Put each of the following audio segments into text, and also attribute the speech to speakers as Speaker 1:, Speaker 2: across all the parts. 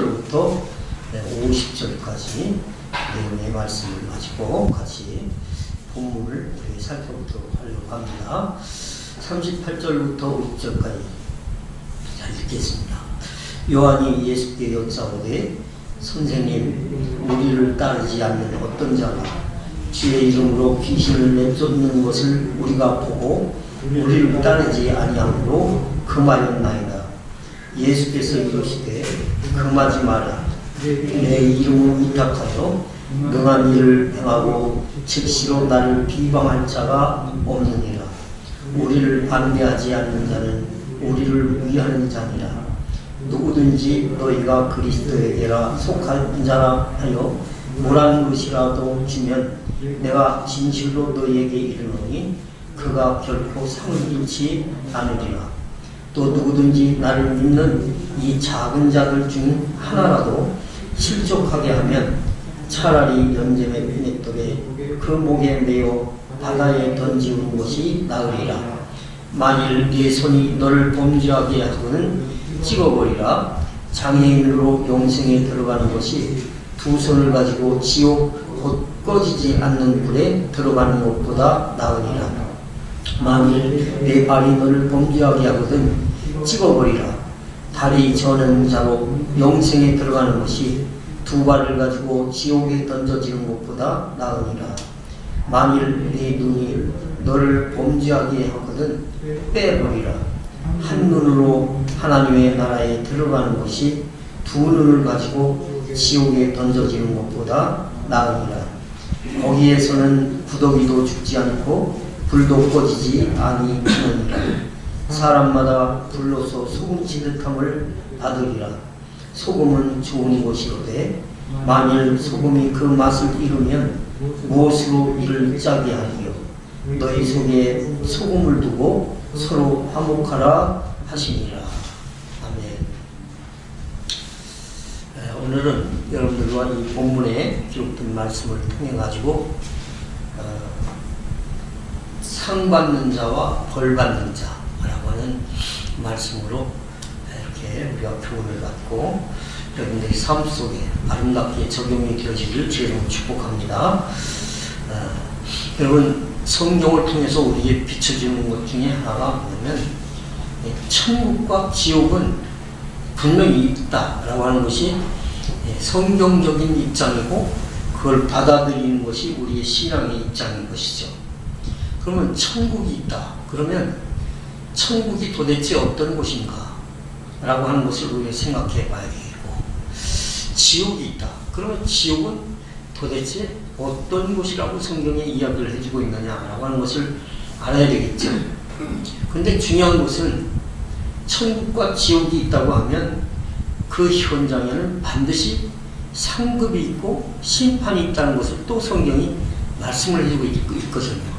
Speaker 1: 17절부터 50절까지 내용의 말씀을 가지고 같이 본문을 살펴보도록 하려고 합니다. 38절부터 50절까지 잘 읽겠습니다. 요한이 예수께 여짜오되 선생님, 우리를 따르지 않는 어떤 자가 주의 이름으로 귀신을 내쫓는 것을 우리가 보고 우리를 따르지 아니함으로 금하였나이다. 예수께서 이르시되 금하지 마라. 내 이름으로 위탁하여 능한 일을 행하고 즉시로 나를 비방할 자가 없느니라. 우리를 반대하지 않는 자는 우리를 위하는 자니라. 누구든지 너희가 그리스도에게라 속한 자라 하여 뭐라는 것이라도 주면 내가 진실로 너희에게 이르노니 그가 결코 상을 잃지 않으리라. 또 누구든지 나를 믿는 이 작은 자들 중 하나라도 실족하게 하면 차라리 연잼의 맷돌에 그 목에 매어 바다에 던지는 것이 나으리라. 만일 네 손이 너를 범죄하게 하고는 찍어버리라. 장애인으로 영생에 들어가는 것이 두 손을 가지고 지옥 곧 꺼지지 않는 불에 들어가는 것보다 나으니라. 만일 내 발이 너를 범죄하게 하거든 찍어버리라. 다리 저는 자로 영생에 들어가는 것이 두 발을 가지고 지옥에 던져지는 것보다 나으니라. 만일 네 눈이 너를 범죄하게 하거든 빼버리라. 한 눈으로 하나님의 나라에 들어가는 것이 두 눈을 가지고 지옥에 던져지는 것보다 나으니라. 거기에서는 구더기도 죽지 않고 불도 꺼지지 아니하느니라. 사람마다 불로서 소금 지듯함을 받으리라. 소금은 좋은 것이로되 만일 소금이 그 맛을 잃으면 무엇으로 이를 짜게 하리요. 너희 속에 소금을 두고 서로 화목하라 하시니라. 아멘. 오늘은 여러분들과 이 본문에 기록된 말씀을 통해 가지고 상 받는 자와 벌 받는 자라고 하는 말씀으로 이렇게 우리가 교훈을 받고 여러분들의 삶 속에 아름답게 적용이 되어지기를 주의로 축복합니다. 여러분, 성경을 통해서 우리에게 비춰지는 것 중에 하나가 뭐냐면 천국과 지옥은 분명히 있다라고 하는 것이 성경적인 입장이고 그걸 받아들이는 것이 우리의 신앙의 입장인 것이죠. 그러면 천국이 있다. 그러면 천국이 도대체 어떤 곳인가? 라고 하는 것을 우리가 생각해 봐야 되겠고, 지옥이 있다. 그러면 지옥은 도대체 어떤 곳이라고 성경에 이야기를 해주고 있느냐라고 하는 것을 알아야 되겠죠. 근데 중요한 것은 천국과 지옥이 있다고 하면 그 현장에는 반드시 상급이 있고 심판이 있다는 것을 또 성경이 말씀을 해주고 있거든요.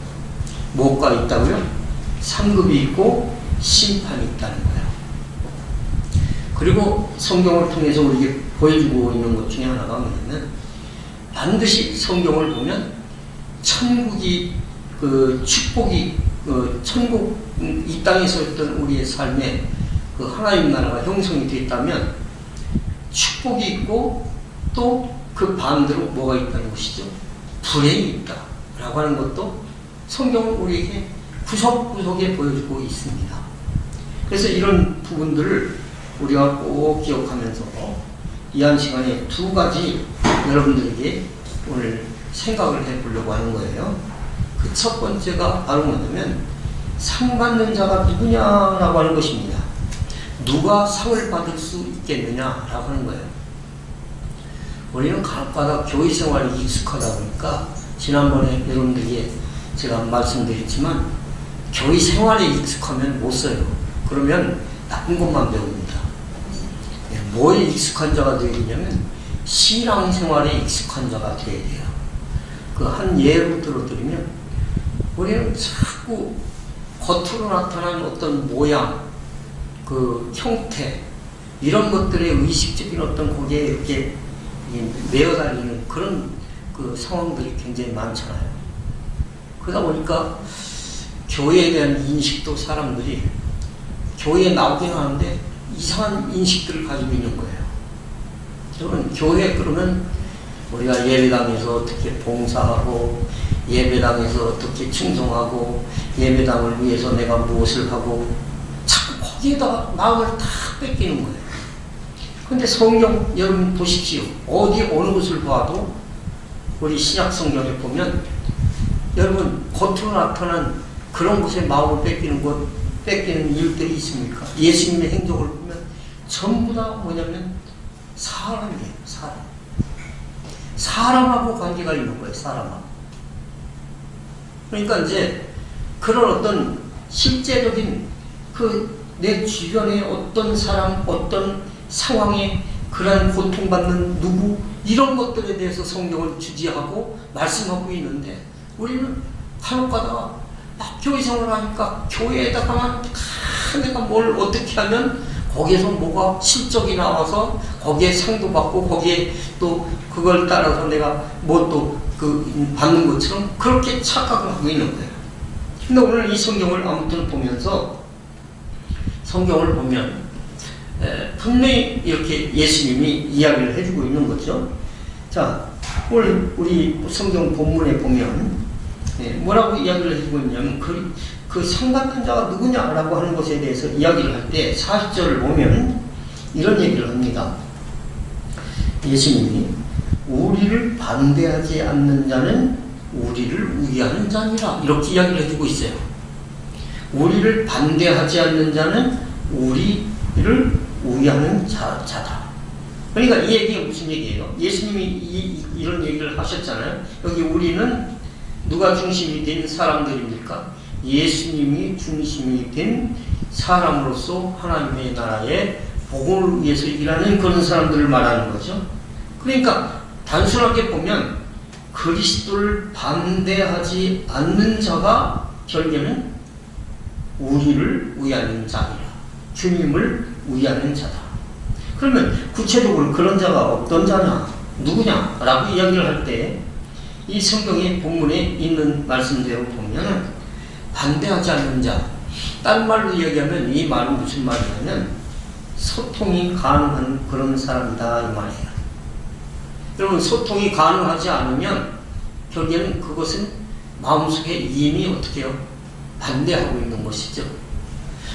Speaker 1: 뭐가 있다고요? 상급이 있고 심판이 있다는 거예요. 그리고 성경을 통해서 우리에게 보여주고 있는 것 중에 하나가 뭐냐면 반드시 성경을 보면 천국이 축복이 천국 이 땅에서 있던 우리의 삶에 그 하나님 나라가 형성이 되었다면 축복이 있고 또 그 반대로 뭐가 있다는 것이죠? 불행이 있다라고 하는 것도 성경은 우리에게 구석구석에 보여주고 있습니다. 그래서 이런 부분들을 우리가 꼭 기억하면서 이 한 시간에 두 가지 여러분들에게 오늘 생각을 해보려고 하는 거예요. 그 첫 번째가 바로 뭐냐면 상 받는 자가 누구냐라고 하는 것입니다. 누가 상을 받을 수 있겠느냐라고 하는 거예요. 우리는 간혹가다 교회 생활이 익숙하다 보니까 지난번에 여러분들에게 제가 말씀드렸지만 교회 생활에 익숙하면 못 써요. 그러면 나쁜 것만 배웁니다. 뭐에 익숙한 자가 되어야 되냐면 신앙생활에 익숙한 자가 되어야 돼요. 그 한 예로 들어드리면 우리는 자꾸 겉으로 나타난 어떤 모양, 그 형태 이런 것들의 의식적인 어떤 거기에 이렇게 매어 달리는 그런 그 상황들이 굉장히 많잖아요. 그러다 보니까 교회에 대한 인식도 사람들이 교회에 나오긴 하는데 이상한 인식들을 가지고 있는 거예요. 여러분, 교회 그러면 우리가 예배당에서 어떻게 봉사하고, 예배당에서 어떻게 충성하고, 예배당을 위해서 내가 무엇을 하고, 자꾸 거기에다가 마음을 다 뺏기는 거예요. 근데 성경 여러분 보십시오. 어느 곳을 봐도 우리 신약 성경에 보면 여러분 겉으로 나타난 그런 곳에 마음을 뺏기는 일들이 있습니까? 예수님의 행적을 보면 전부 다 뭐냐면 사람이에요. 사람하고 관계가 있는 거예요. 사람하고. 그러니까 이제 그런 어떤 실제적인 내 주변에 어떤 사람, 어떤 상황에 그런 고통받는 누구, 이런 것들에 대해서 성경을 주지하고 말씀하고 있는데, 우리는 간혹 가다가 막 교회 생활을 하니까 교회에다가만 내가 뭘 어떻게 하면 거기에서 뭐가 실적이 나와서 거기에 상도 받고 거기에 또 그걸 따라서 내가 뭐 또 받는 것처럼 그렇게 착각을 하고 있는 거예요. 근데 오늘 이 성경을 아무튼 보면서, 성경을 보면 분명히 이렇게 예수님이 이야기를 해주고 있는 거죠. 자, 오늘 우리 성경 본문에 보면 뭐라고 이야기를 해주고 있냐면 그 상받는 자가 누구냐라고 하는 것에 대해서 이야기를 할 때 40절을 보면 이런 얘기를 합니다. 예수님이 우리를 반대하지 않는 자는 우리를 우위하는 자니라, 이렇게 이야기를 해주고 있어요. 우리를 반대하지 않는 자는 우리를 우위하는 자다. 그러니까 이 얘기가 무슨 얘기예요? 예수님이 이런 얘기를 하셨잖아요. 여기 우리는 누가 중심이 된 사람들입니까? 예수님이 중심이 된 사람으로서 하나님의 나라의 복음을 위해서 일하는 그런 사람들을 말하는 거죠. 그러니까 단순하게 보면 그리스도를 반대하지 않는 자가 결국에는 우리를 위하는 자이라, 주님을 위하는 자다. 그러면 구체적으로 그런 자가 어떤 자냐, 누구냐 라고 이야기를 할 때 이 성경의 본문에 있는 말씀대로 보면 반대하지 않는 자, 딴 말로 이야기하면 이 말은 무슨 말이냐면 소통이 가능한 그런 사람이다 이 말이에요. 여러분, 소통이 가능하지 않으면 결국에는 그것은 마음속에 이미 어떻게 해요? 반대하고 있는 것이죠.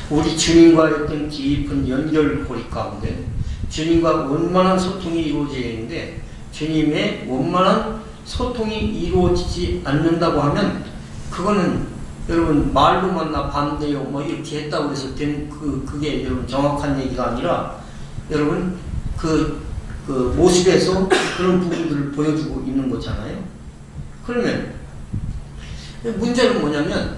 Speaker 1: 우리 주님과의 어떤 깊은 연결고리 가운데 주님과 원만한 소통이 이루어져야 하는데, 주님의 원만한 소통이 이루어지지 않는다고 하면 그거는 여러분 말로만 나 반대요 뭐 이렇게 했다고 해서 된 그게 여러분 정확한 얘기가 아니라, 여러분 그 모습에서 그런 부분들을 보여주고 있는 거잖아요. 그러면 문제는 뭐냐면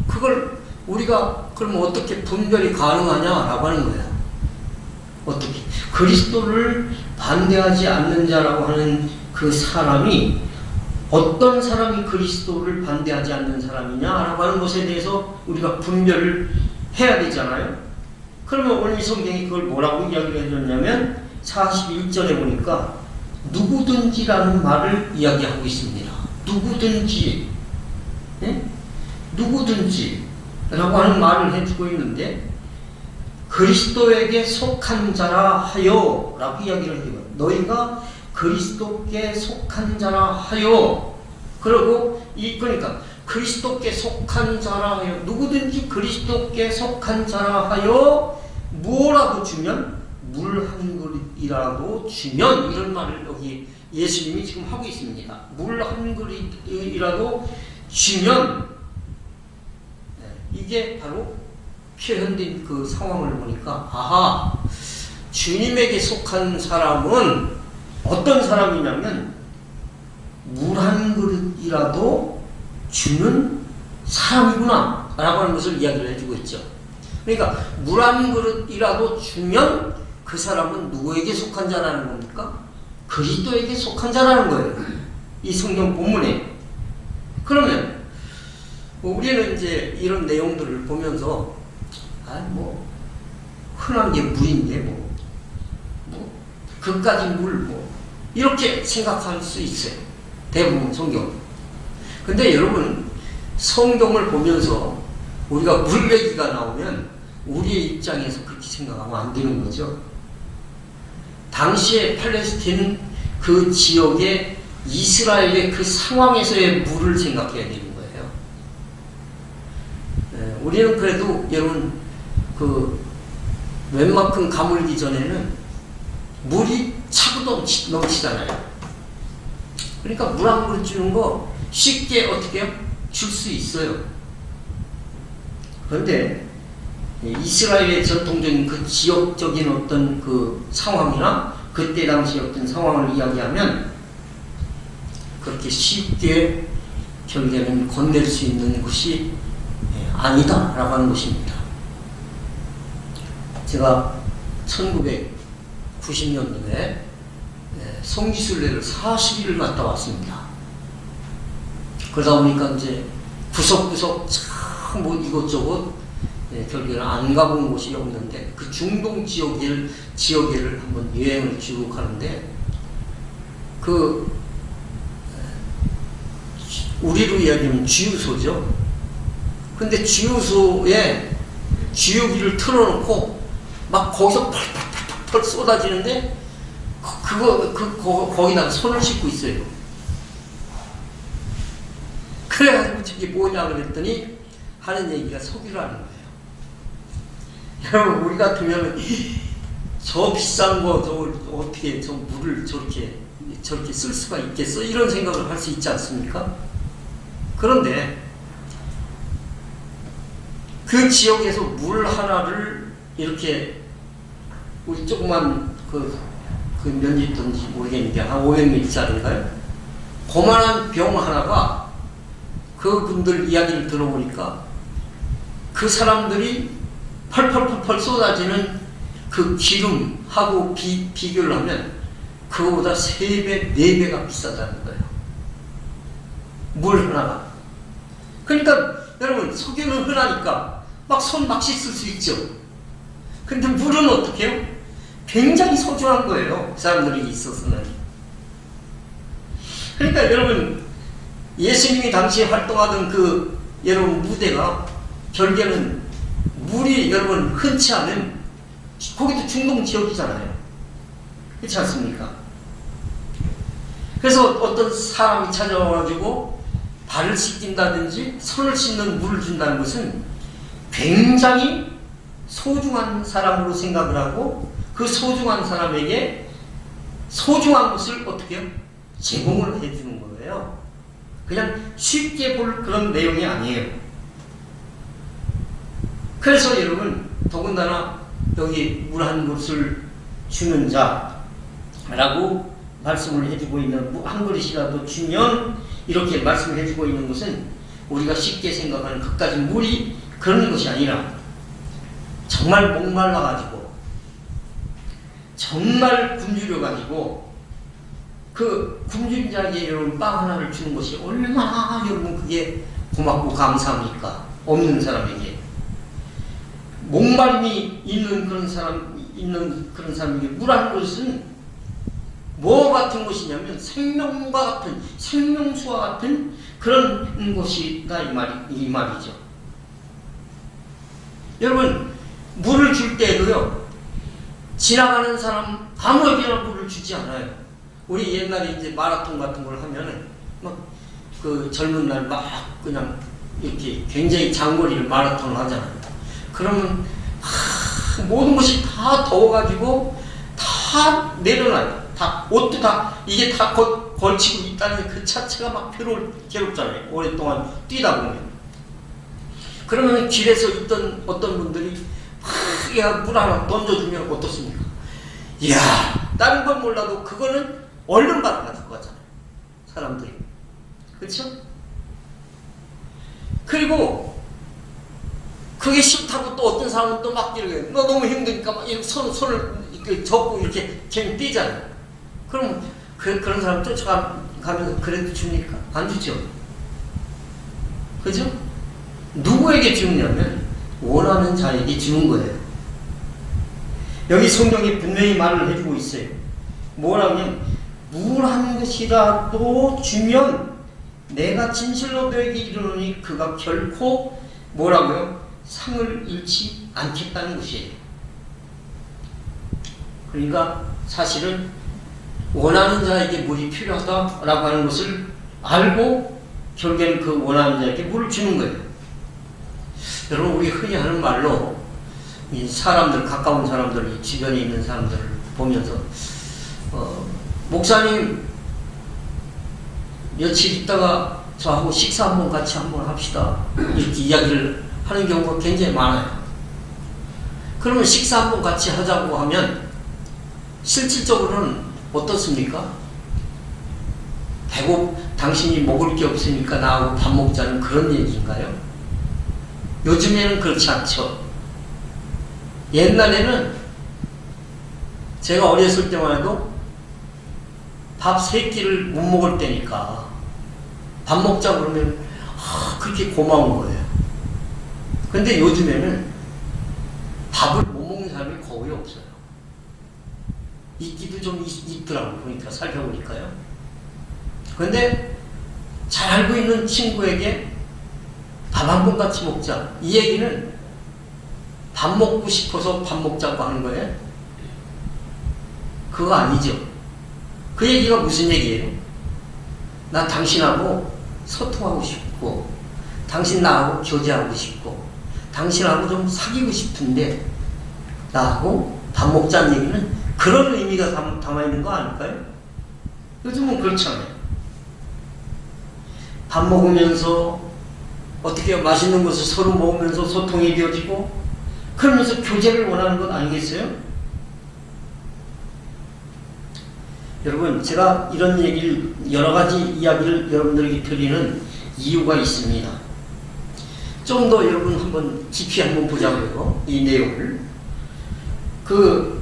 Speaker 1: 그걸 우리가 그러면 어떻게 분별이 가능하냐라고 하는 거예요. 어떻게 그리스도를 반대하지 않는 자라고 하는 그 사람이 어떤 사람이 그리스도를 반대하지 않는 사람이냐라고 하는 것에 대해서 우리가 분별을 해야 되잖아요. 그러면 오늘 이 성경이 그걸 뭐라고 이야기를 해줬냐면 41절에 보니까 누구든지라는 말을 이야기하고 있습니다. 누구든지, 누구든지라고 하는 말을 해주고 있는데, 그리스도에게 속한 자라 하여 라고 이야기를 해요. 너희가 그리스도께 속한 자라 하여. 그리고 그러니까 그리스도께 속한 자라 하여, 누구든지 그리스도께 속한 자라 하여 뭐라도 주면, 물 한 그릇이라도 주면, 이런 말을 여기 예수님이 지금 하고 있습니다. 물 한 그릇이라도 주면, 이게 바로 표현된 그 상황을 보니까, 아하, 주님에게 속한 사람은 어떤 사람이냐면 물 한 그릇이라도 주는 사람이구나 라고 하는 것을 이야기를 해주고 있죠. 그러니까 물 한 그릇이라도 주면 그 사람은 누구에게 속한 자라는 겁니까? 그리스도에게 속한 자라는 거예요, 이 성경 본문에. 그러면 우리는 이제 이런 내용들을 보면서 뭐 흔한 게 물인데 뭐 그까지 물 이렇게 생각할 수 있어요, 대부분 성경. 근데 여러분, 성경을 보면서 우리가 물 얘기가 나오면 우리의 입장에서 그렇게 생각하면 안 되는 거죠. 당시에 팔레스틴 그 지역의 이스라엘의 그 상황에서의 물을 생각해야 되는 거예요. 우리는 그래도 여러분 그 웬만큼 가물기 전에는 물이 차고 넘치잖아요. 그러니까 물 한 그릇 주는 거 쉽게 어떻게 줄 수 있어요. 그런데 이스라엘의 전통적인 그 지역적인 어떤 그 상황이나 그때 당시 어떤 상황을 이야기하면 그렇게 쉽게 결국에는 건넬 수 있는 것이 아니다라고 하는 것입니다. 제가 1990년도에 성지순례를 40일을 갔다 왔습니다. 그러다 보니까 이제 구석구석 참 뭐 이것저것 결국에는 안 가본 곳이 없는데 그 중동 지역을 한번 여행을 쭉 가는데 그 우리로 이야기하면 주유소죠. 근데 주유소에 주유기를 틀어놓고 막 거기서 펄펄펄펄 쏟아지는데 거기다가 손을 씻고 있어요. 그래가지고 저게 뭐냐 그랬더니 하는 얘기가 석유라는 거예요. 여러분 우리 같으면 저 비싼 거 저 어떻게 저 물을 저렇게 쓸 수가 있겠어? 이런 생각을 할 수 있지 않습니까? 그런데 그 지역에서 물 하나를 이렇게 우리 조그만 그 몇 리터인지 모르겠는데 한 500ml짜리인가요? 그만한 병 하나가 그분들 이야기를 들어보니까 그 사람들이 펄펄펄펄 쏟아지는 그 기름하고 비교를 하면 그거보다 3배, 4배가 비싸다는 거예요. 물 하나가. 그러니까 여러분 석유는 흔하니까 막 손 막 씻을 수 있죠. 근데 물은 어떻게 해요? 굉장히 소중한 거예요. 그 사람들이 있어서는. 그러니까 여러분 예수님이 당시에 활동하던 그 여러분 무대가 결국에는 물이 여러분 흔치 않은 거기도 중동 지역이잖아요. 그렇지 않습니까? 그래서 어떤 사람이 찾아와가지고 발을 씻긴다든지 손을 씻는 물을 준다는 것은 굉장히 소중한 사람으로 생각을 하고 그 소중한 사람에게 소중한 것을 어떻게 해요? 제공을 해주는 거예요. 그냥 쉽게 볼 그런 내용이 아니에요. 그래서 여러분 더군다나 여기 물 한 그릇을 주는 자라고 말씀을 해주고 있는 한 그릇이라도 주면 이렇게 말씀을 해주고 있는 것은 우리가 쉽게 생각하는 그까지 물이 그런 것이 아니라 정말 목말라가지고 정말 굶주려가지고 그 굶주린 자에게 여러분 빵 하나를 주는 것이 얼마나 여러분 그게 고맙고 감사합니까? 없는 사람에게. 목마름이 있는 그런 사람에게 물 한 그릇은 뭐 같은 것이냐면 생명과 같은 생명수와 같은 그런 것이다 이 말이죠. 여러분 물을 줄 때도요 지나가는 사람 아무에게나 물을 주지 않아요. 우리 옛날에 이제 마라톤 같은 걸 하면은 막 그 젊은 날 막 그냥 이렇게 굉장히 장거리를 마라톤을 하잖아요. 그러면 모든 것이 다 더워가지고 다 내려놔요. 다 옷도 다 이게 다 걸치고 있다는 그 자체가 막 괴롭잖아요. 오랫동안 뛰다 보면. 그러면 길에서 있던 어떤 분들이 물 하나 던져주면 어떻습니까? 이야, 다른 건 몰라도 그거는 얼른 받아가지고 가잖아요. 사람들이. 그렇죠? 그리고 그게 싫다고 또 어떤 사람은 또 막 이렇게 너 너무 힘드니까 막 이렇게 손을 이렇게 접고 이렇게 괜히 뛰잖아요. 그럼 그런 사람 쫓아가면서 그래도 줍니까? 안 주죠. 그죠? 누구에게 주느냐면 원하는 자에게 주는 거예요. 여기 성경이 분명히 말을 해주고 있어요. 뭐라면 물 한 것이라도 주면 내가 진실로 너에게 이르노니 그가 결코 뭐라고요? 상을 잃지 않겠다는 것이에요. 그러니까 사실은 원하는 자에게 물이 필요하다라고 하는 것을 알고 결국에는 그 원하는 자에게 물을 주는 거예요. 여러분, 우리 흔히 하는 말로 이 사람들, 가까운 사람들, 이 주변에 있는 사람들을 보면서 목사님 며칠 있다가 저하고 식사 한번 같이 한번 합시다, 이렇게 이야기를 하는 경우가 굉장히 많아요. 그러면 식사 한번 같이 하자고 하면 실질적으로는 어떻습니까? 당신이 먹을 게 없으니까 나하고 밥 먹자는 그런 얘기인가요? 요즘에는 그렇지 않죠. 옛날에는 제가 어렸을 때만 해도 밥 3끼를 못 먹을 때니까 밥 먹자 그러면 그렇게 고마운 거예요. 근데 요즘에는 밥을 못 먹는 사람이 거의 없어요. 있기도 좀 있더라고, 보니까, 살펴보니까요. 근데 잘 알고 있는 친구에게 밥 한 번 같이 먹자, 이 얘기는 밥 먹고 싶어서 밥 먹자고 하는 거예요? 그거 아니죠. 그 얘기가 무슨 얘기예요? 나 당신하고 소통하고 싶고, 당신 나하고 교제하고 싶고, 당신하고 좀 사귀고 싶은데 나하고 밥 먹자는 얘기는 그런 의미가 담아있는 거 아닐까요? 요즘은 그렇잖아요. 밥 먹으면서 어떻게 맛있는 것을 서로 먹으면서 소통이 이루어지고, 그러면서 교제를 원하는 것 아니겠어요? 여러분, 제가 이런 얘기를, 여러 가지 이야기를 여러분들에게 드리는 이유가 있습니다. 좀 더 여러분 한번 깊이 한번 보자고요, 이 내용을.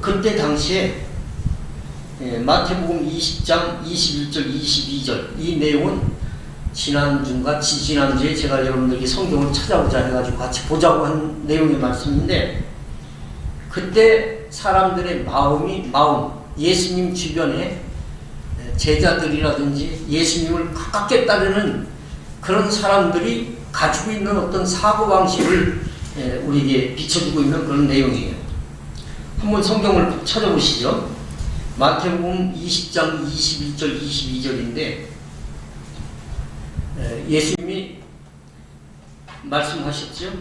Speaker 1: 그때 당시에 마태복음 20장 21절 22절, 이 내용은 지난주인가 지지난주에 제가 여러분들에게 성경을 찾아보자 해가지고 같이 보자고 한 내용의 말씀인데, 그때 사람들의 마음, 예수님 주변에 제자들이라든지 예수님을 가깝게 따르는 그런 사람들이 가지고 있는 어떤 사고방식을 우리에게 비춰주고 있는 그런 내용이에요. 한번 성경을 찾아보시죠. 마태복음 20장 21절 22절인데 예수님이 말씀하셨죠.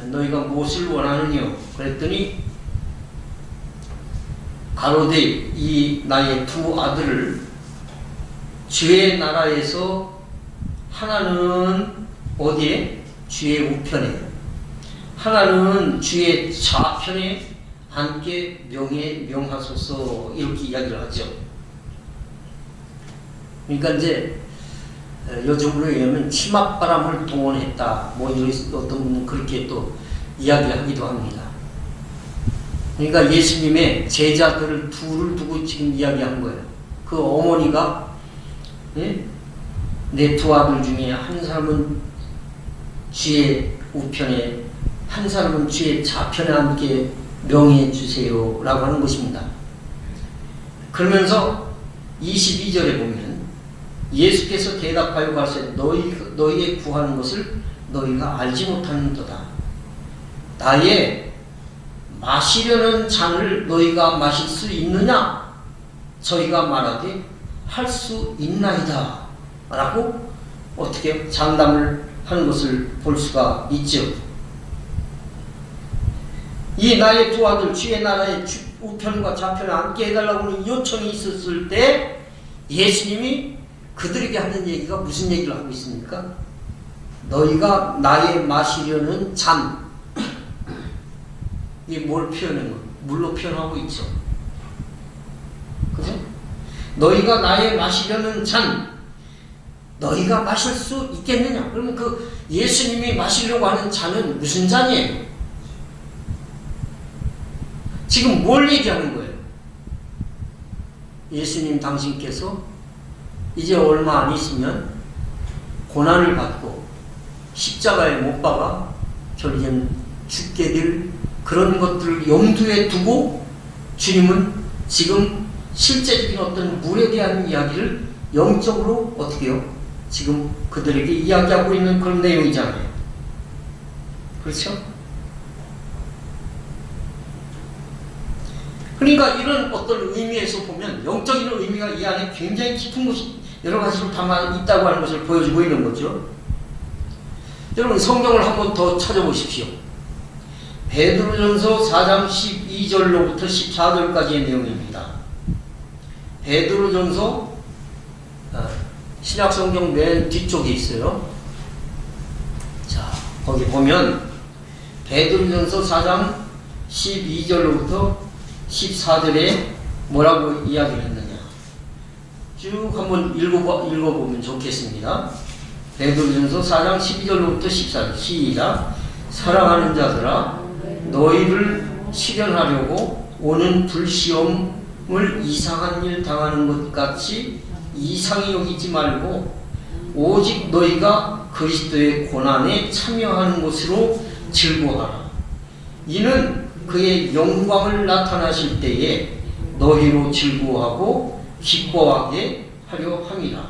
Speaker 1: 너희가 무엇을 원하느냐 그랬더니 가로되 이 나의 두 아들을 주의 나라에서 하나는 어디에? 주의 우편에, 하나는 주의 좌편에 함께 명하소서, 이렇게 이야기를 하죠. 그러니까 이제 요즘으로 얘기하면 치맛바람을 동원했다, 뭐 어떤 분은 그렇게 또 이야기하기도 합니다. 그러니까 예수님의 제자들을 둘을 두고 지금 이야기한 거예요. 그 어머니가 내 두 아들 중에 한 사람은 주의 우편에, 한 사람은 주의 좌편에 함께 명해 주세요 라고 하는 것입니다. 그러면서 22절에 보면 예수께서 대답하여 가르치되 너희의 구하는 것을 너희가 알지 못하는도다. 나의 마시려는 잔을 너희가 마실 수 있느냐? 저희가 말하되 할 수 있나이다 라고 어떻게 장담을 하는 것을 볼 수가 있죠. 이 나의 두 아들 주의 나라의 우편과 좌편에 앉게 해달라고 하는 요청이 있었을 때 예수님이 그들에게 하는 얘기가 무슨 얘기를 하고 있습니까? 너희가 나의 마시려는 잔, 이게 뭘 표현하는 거예요? 물로 표현하고 있죠. 그죠? 너희가 나의 마시려는 잔, 너희가 마실 수 있겠느냐? 그러면 그 예수님이 마시려고 하는 잔은 무슨 잔이에요? 지금 뭘 얘기하는 거예요? 예수님 당신께서 이제 얼마 안 있으면 고난을 받고 십자가에 못 박아 결국엔 죽게 될 그런 것들을 염두에 두고 주님은 지금 실제적인 어떤 물에 대한 이야기를 영적으로 어떻게 해요? 지금 그들에게 이야기하고 있는 그런 내용이잖아요. 그렇죠? 그러니까 이런 어떤 의미에서 보면 영적인 의미가 이 안에 굉장히 깊은 것이 여러 가지로 담아 있다고 하는 것을 보여주고 있는 거죠. 여러분 성경을 한번 더 찾아보십시오. 베드로전서 4장 12절로부터 14절까지의 내용입니다. 베드로전서 신약성경 맨 뒤쪽에 있어요. 자, 거기 보면 베드로전서 4장 12절로부터 14절에 뭐라고 이야기를 했느냐 쭉 한번 읽어보면 좋겠습니다. 베드로전서 4장 12절로부터 14절 시작. 사랑하는 자들아 너희를 시련하려고 오는 불시험을 이상한 일 당하는 것 같이 이상히 여기지 말고 오직 너희가 그리스도의 고난에 참여하는 것으로 즐거워하라. 이는 그의 영광을 나타나실 때에 너희로 즐거워하고 기뻐하게 하려 함이라.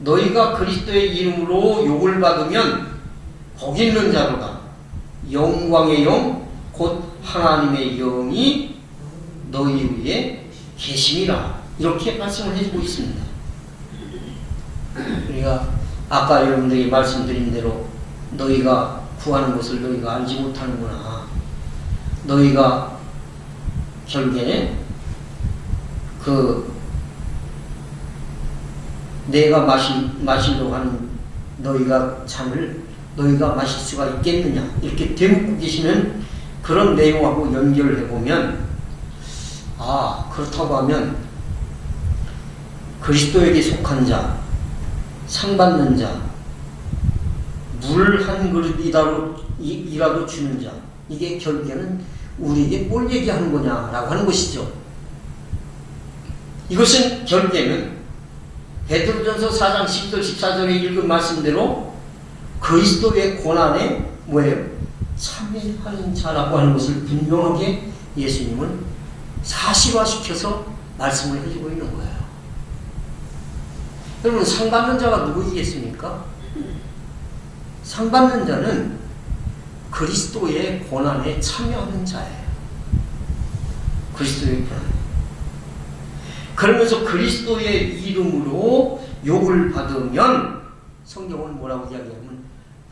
Speaker 1: 너희가 그리스도의 이름으로 욕을 받으면 복 있는 자로다. 영광의 영 곧 하나님의 영이 너희 위에 계심이라. 이렇게 말씀을 해주고 있습니다. 우리가 아까 여러분들이 말씀드린 대로 너희가 구하는 것을 너희가 알지 못하는구나. 너희가 결국에 내가 마시려고 하는 너희가 잠을 너희가 마실 수가 있겠느냐 이렇게 되묻고 계시는 그런 내용하고 연결해 보면 그렇다고 하면 그리스도에게 속한 자, 상 받는 자, 물 한 그릇이라도 주는 자, 이게 결국에는 우리에게 뭘 얘기하는 거냐라고 하는 것이죠. 이것은 결국에는 베드로전서 4장 10절 14절에 읽은 말씀대로 그리스도의 고난에 뭐예요? 참여하는 자라고 하는 것을 분명하게 예수님은 사실화시켜서 말씀을 해주고 있는 거예요. 여러분 상 받는 자가 누구이겠습니까? 상 받는 자는 그리스도의 고난에 참여하는 자예요. 그리스도의 고난. 그러면서 그리스도의 이름으로 욕을 받으면 성경은 뭐라고 이야기하면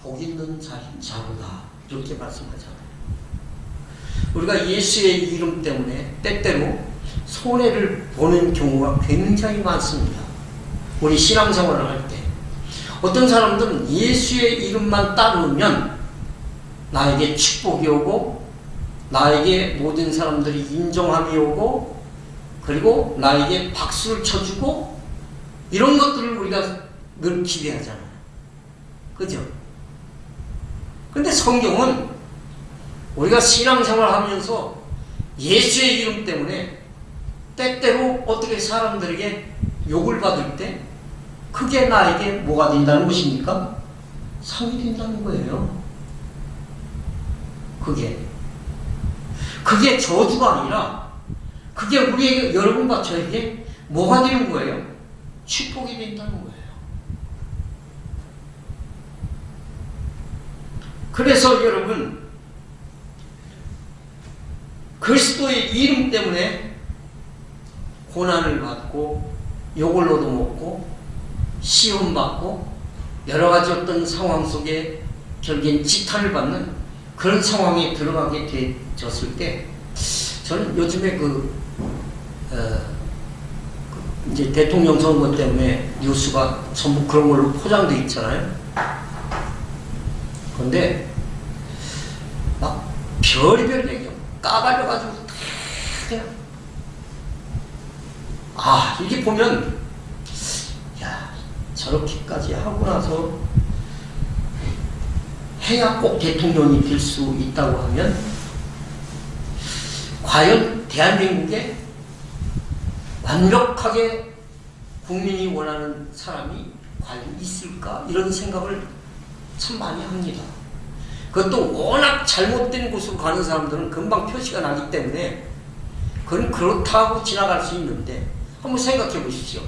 Speaker 1: 복 있는 자로다. 이렇게 말씀하잖아요. 우리가 예수의 이름 때문에 때때로 손해를 보는 경우가 굉장히 많습니다. 우리 신앙생활을 할 때 어떤 사람들은 예수의 이름만 따르면 나에게 축복이 오고 나에게 모든 사람들이 인정함이 오고 그리고 나에게 박수를 쳐주고 이런 것들을 우리가 늘 기대하잖아요. 그죠? 근데 성경은 우리가 신앙생활 하면서 예수의 이름 때문에 때때로 어떻게 사람들에게 욕을 받을 때 그게 나에게 뭐가 된다는 것입니까? 상이 된다는 거예요. 그게 저주가 아니라 그게 우리에게 여러분과 저에게 뭐가 되는 거예요? 축복이 된다는 거예요. 그래서 여러분 그리스도의 이름 때문에 고난을 받고 욕을 얻어먹고 시험받고 여러가지 어떤 상황 속에 결국엔 지탄을 받는 그런 상황에 들어가게 되었을 때 저는 요즘에 이제 대통령 선거 때문에 뉴스가 전부 그런 걸로 포장되어 있잖아요. 그런데 막 별의별 얘기 까발려가지고 그냥 이게 보면 저렇게까지 하고 나서 해야 꼭 대통령이 될 수 있다고 하면 과연 대한민국에 완벽하게 국민이 원하는 사람이 과연 있을까? 이런 생각을 참 많이 합니다. 그것도 워낙 잘못된 곳으로 가는 사람들은 금방 표시가 나기 때문에 그건 그렇다고 지나갈 수 있는데 한번 생각해 보십시오.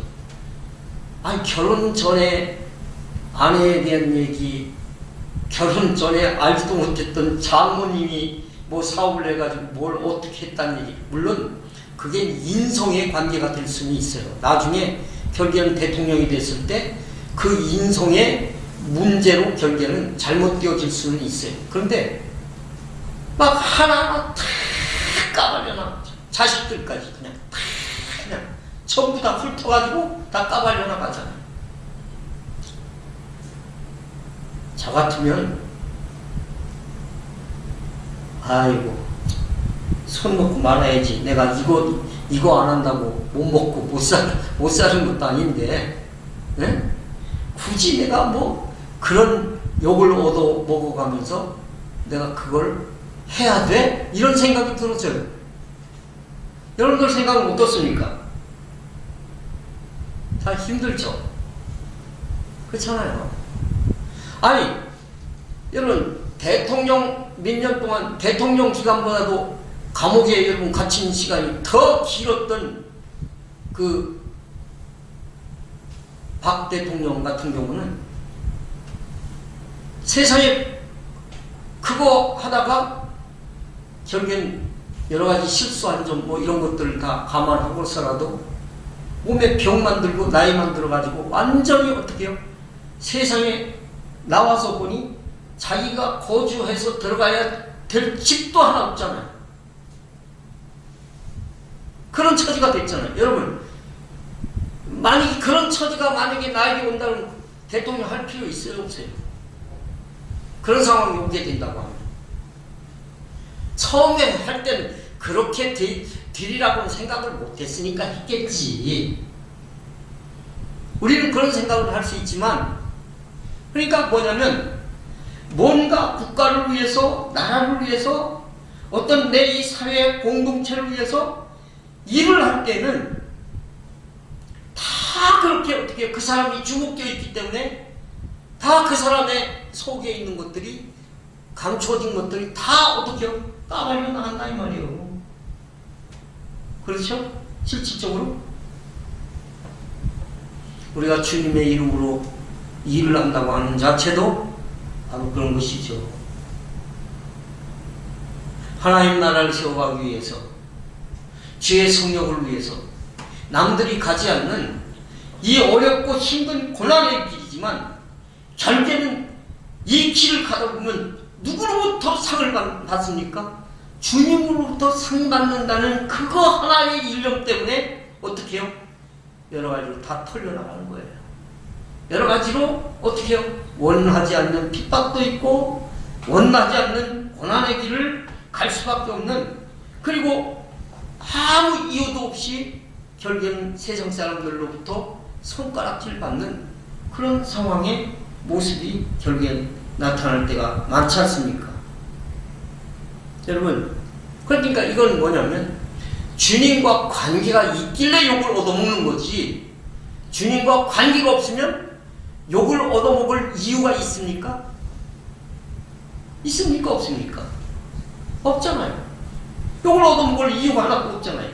Speaker 1: 결혼 전에 아내에 대한 얘기, 결혼 전에 알지도 못했던 장모님이 뭐 사업을 해가지고 뭘 어떻게 했다는 얘기, 물론 그게 인성의 관계가 될 수는 있어요. 나중에 결국에는 대통령이 됐을 때 그 인성의 문제로 결국에는 잘못되어질 수는 있어요. 그런데 막 하나하나 다 까발려나 자식들까지 그냥 전부 다 훑어가지고 다 까발려 나가잖아요. 저 같으면 아이고 손 놓고 말아야지. 내가 이거 안 한다고 못 먹고 못 사는 것도 아닌데, 네? 굳이 내가 뭐 그런 욕을 얻어 먹어가면서 내가 그걸 해야 돼? 이런 생각이 들었어요. 여러분들 생각은 어떻습니까? 다 힘들죠? 그렇잖아요. 아니, 여러분, 대통령 몇 년 동안, 대통령 기간보다도 감옥에 여러분 갇힌 시간이 더 길었던 그 박 대통령 같은 경우는 세상에 그거 하다가 결국엔 여러 가지 실수한 점 뭐 이런 것들을 다 감안하고서라도 몸에 병 만들고 나이 만들어가지고 완전히 어떻게 해요? 세상에 나와서 보니 자기가 거주해서 들어가야 될 집도 하나 없잖아요. 그런 처지가 됐잖아요. 여러분, 만약에 그런 처지가 만약에 나에게 온다면 대통령 할 필요 있어요? 없어요? 그런 상황이 오게 된다고 하면 처음에 할 때는 그렇게 되리라고는 생각을 못했으니까 했겠지. 우리는 그런 생각을 할 수 있지만, 그러니까 뭐냐면 뭔가 국가를 위해서, 나라를 위해서, 어떤 내 이 사회 공동체를 위해서 일을 할 때는 다 그렇게 어떻게 그 사람이 주목되어 있기 때문에 다 그 사람의 속에 있는 것들이 감춰진 것들이 다 어떻게 까발려 나간다 이 말이에요. 그렇죠? 실질적으로 우리가 주님의 이름으로 일을 한다고 하는 자체도 바로 그런 것이죠. 하나님 나라를 세워가기 위해서, 주의 성령을 위해서 남들이 가지 않는 이 어렵고 힘든 고난의 길이지만 결국에는 이 길을 가다 보면 누구로부터 상을 받습니까? 주님으로부터 상 받는다는 그거 하나의 일념 때문에 어떻게 해요? 여러 가지로 다 털려나가는 거예요. 여러 가지로 어떻게 해요? 원하지 않는 핍박도 있고 원하지 않는 고난의 길을 갈 수밖에 없는, 그리고 아무 이유도 없이 결국에는 세상 사람들로부터 손가락질 받는 그런 상황의 모습이 결국엔 나타날 때가 많지 않습니까? 여러분, 그러니까 이건 뭐냐면 주님과 관계가 있길래 욕을 얻어먹는 거지, 주님과 관계가 없으면 욕을 얻어먹을 이유가 있습니까? 있습니까? 없습니까? 없잖아요. 욕을 얻어먹을 이유가 하나도 없잖아요.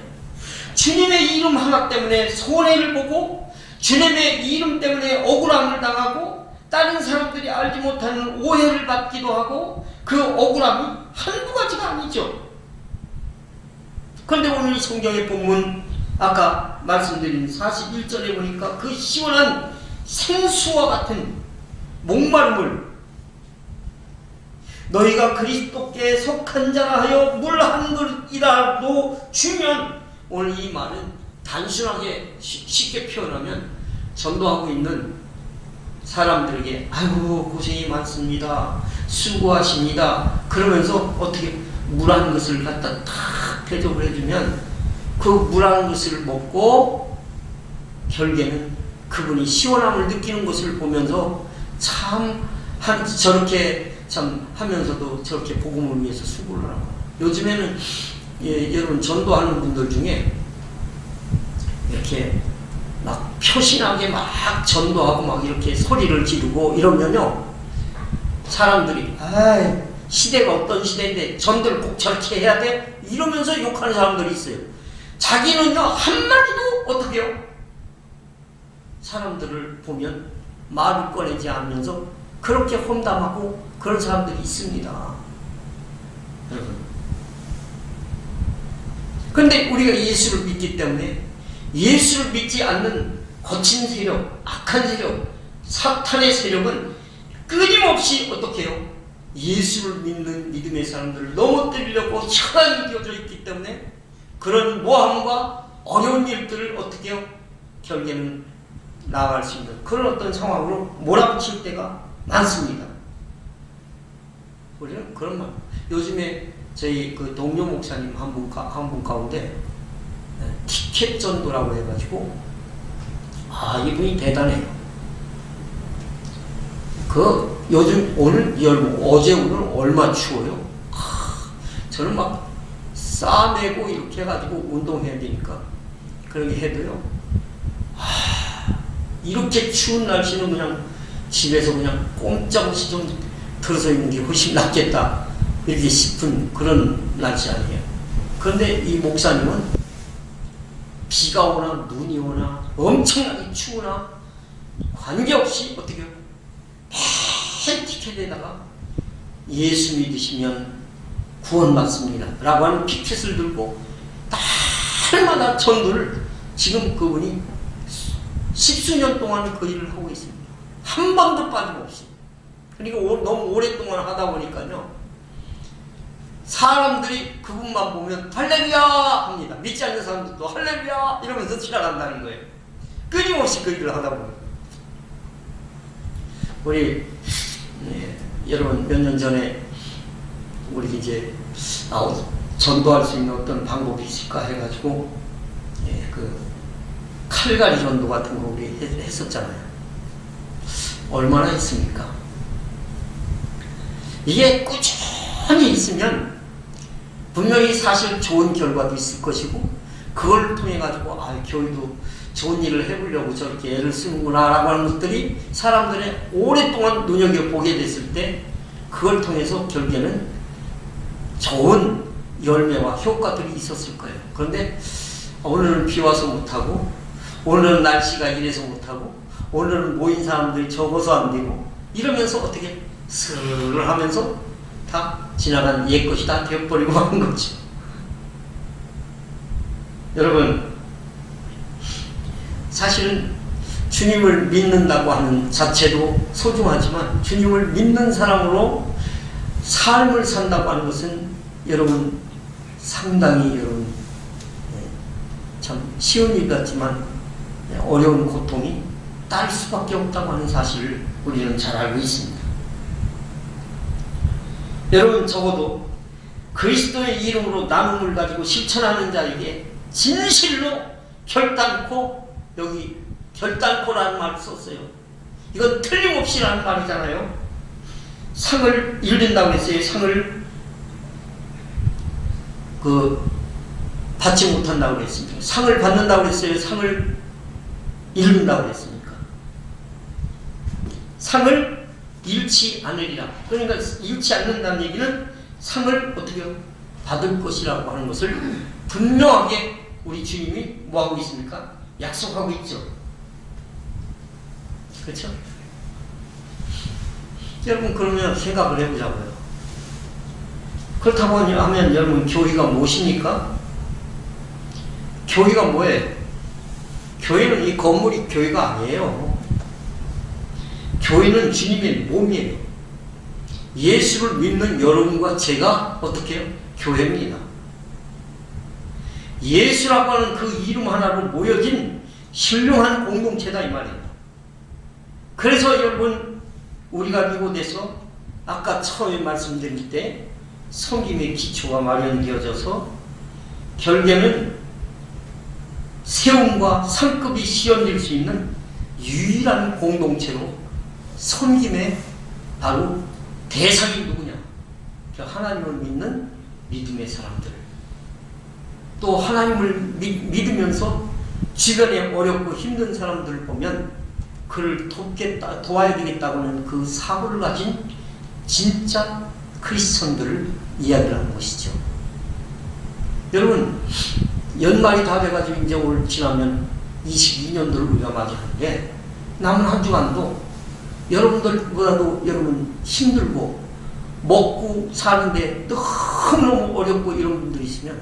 Speaker 1: 주님의 이름 하나 때문에 손해를 보고 주님의 이름 때문에 억울함을 당하고 다른 사람들이 알지 못하는 오해를 받기도 하고 그 억울함이 한두 가지가 아니죠. 그런데 오늘 이 성경의 본문 아까 말씀드린 41절에 보니까 그 시원한 생수와 같은 목마름을 너희가 그리스도께 속한 자라 하여 물 한 그릇이라도 주면, 오늘 이 말은 단순하게 쉽게 표현하면 전도하고 있는 사람들에게 아이고 고생이 많습니다, 수고하십니다 그러면서 어떻게 물 한 것을 갖다 탁 대접을 해주면 그 물 한 것을 먹고 결국에는 그분이 시원함을 느끼는 것을 보면서 저렇게 참 하면서도 저렇게 복음을 위해서 수고를 하고, 요즘에는 여러분 전도하는 분들 중에 이렇게 막 표신하게 막 전도하고 막 이렇게 소리를 지르고 이러면요, 사람들이 시대가 어떤 시대인데 전도를 꼭 저렇게 해야 돼? 이러면서 욕하는 사람들이 있어요. 자기는요 한마디도 어떻게 해요? 사람들을 보면 말을 꺼내지 않으면서 그렇게 험담하고 그런 사람들이 있습니다. 여러분, 그런데 우리가 예수를 믿기 때문에 예수를 믿지 않는 거친 세력, 악한 세력, 사탄의 세력은 끊임없이 어떻게 해요? 예수를 믿는 믿음의 사람들을 넘어뜨리려고 현안이 되어져 있기 때문에 그런 모함과 어려운 일들을 어떻게 해요? 결국에는 나아갈 수 있는 그런 어떤 상황으로 몰아붙일 때가 많습니다. 우리는 그런 말. 요즘에 저희 그 동료 목사님 한 분 가운데 티켓 전도라고 해가지고 이분이 대단해요. 그 요즘 오늘 어제 오늘 얼마 추워요. 저는 막 싸매고 이렇게 해가지고 운동해야 되니까 그렇게 해도요. 이렇게 추운 날씨는 그냥 집에서 그냥 꼼짝없이 좀 들어서 있는 게 훨씬 낫겠다 이렇게 싶은 그런 날씨 아니에요. 그런데 이 목사님은 비가 오나 눈이 오나 엄청나게 추우나 관계없이 어떻게 해요? 티켓에다가 예수 믿으시면 구원받습니다 라고 하는 피켓을 들고 날마다 전도를 지금 그분이 십수년 동안 그 일을 하고 있습니다. 한 번도 빠짐없이. 그러니까 너무 오랫동안 하다 보니까요. 사람들이 그분만 보면 할렐루야 합니다. 믿지 않는 사람들도 할렐루야 이러면서 지나간다는 거예요. 끊임없이 그 일을 하다 보면. 우리 여러분 몇 년 전에 우리 이제 전도할 수 있는 어떤 방법이 있을까 해가지고 그 칼갈이 전도 같은 거 우리 했었잖아요. 얼마나 했습니까? 이게 꾸준히 있으면 분명히 사실 좋은 결과도 있을 것이고 그걸 통해 가지고 교회도 좋은 일을 해보려고 저렇게 애를 쓰는구나 라고 하는 것들이 사람들의 오랫동안 눈여겨보게 됐을 때 그걸 통해서 결국에는 좋은 열매와 효과들이 있었을 거예요. 그런데 오늘은 비 와서 못하고 오늘은 날씨가 이래서 못하고 오늘은 모인 사람들이 적어서 안 되고 이러면서 어떻게 스르르 하면서 다 지나간 옛 것이 다 되어버리고 하는 거죠. 여러분 사실은 주님을 믿는다고 하는 자체도 소중하지만 주님을 믿는 사람으로 삶을 산다고 하는 것은 여러분 상당히 여러분 참 쉬운 일 같지만 어려운 고통이 딸 수밖에 없다고 하는 사실을 우리는 잘 알고 있습니다. 여러분 적어도 그리스도의 이름으로 나눔을 가지고 실천하는 자에게 진실로 결단코 여기 결단코라는 말을 썼어요. 이건 틀림없이라는 말이잖아요. 상을 잃는다고 했어요. 상을 받지 못한다고 했습니다. 상을 받는다고 했어요. 상을 잃는다고 했습니까? 상을 잃지 않으리라. 그러니까 잃지 않는다는 얘기는 상을 어떻게 받을 것이라고 하는 것을 분명하게 우리 주님이 뭐하고 있습니까? 약속하고 있죠. 그렇죠? 여러분 그러면 생각을 해보자고요. 그렇다고 하면 여러분 교회가 무엇입니까? 교회가 뭐예요? 교회는 이 건물이 교회가 아니에요. 교회는 주님의 몸이에요. 예수를 믿는 여러분과 제가 어떻게 해요? 교회입니다. 예수라고 하는 그 이름 하나로 모여진 신령한 공동체다 이 말이에요. 그래서 여러분 우리가 이곳에서 아까 처음에 말씀드릴 때 섬김의 기초가 마련되어져서 결국에는 세움과 상급이 시연될 수 있는 유일한 공동체로 섬김의 바로 대상이 누구냐? 하나님을 믿는 믿음의 사람들. 또 하나님을 믿으면서 주변에 어렵고 힘든 사람들을 보면 그를 도와야 되겠다고는 그 사고를 가진 진짜 크리스천들을 이야기하는 것이죠. 여러분 연말이 다 돼가지고 이제 올 지나면 22년도를 우리가 맞이하는데 남은 한 주간도 여러분들보다도 여러분 힘들고 먹고 사는데 너무너무 어렵고 이런 분들이 있으면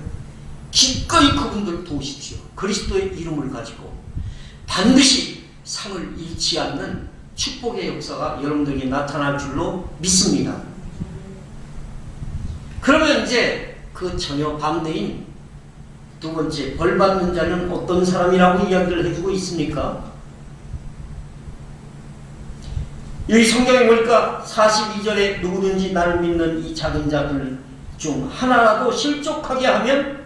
Speaker 1: 기꺼이 그분들 도우십시오. 그리스도의 이름을 가지고 반드시 상을 잃지 않는 축복의 역사가 여러분들에게 나타날 줄로 믿습니다. 그러면 이제 그 전혀 반대인 두 번째, 벌 받는 자는 어떤 사람이라고 이야기를 해주고 있습니까? 여기 성경에 보니까 42절에 누구든지 나를 믿는 이 작은 자들 중 하나라도 실족하게 하면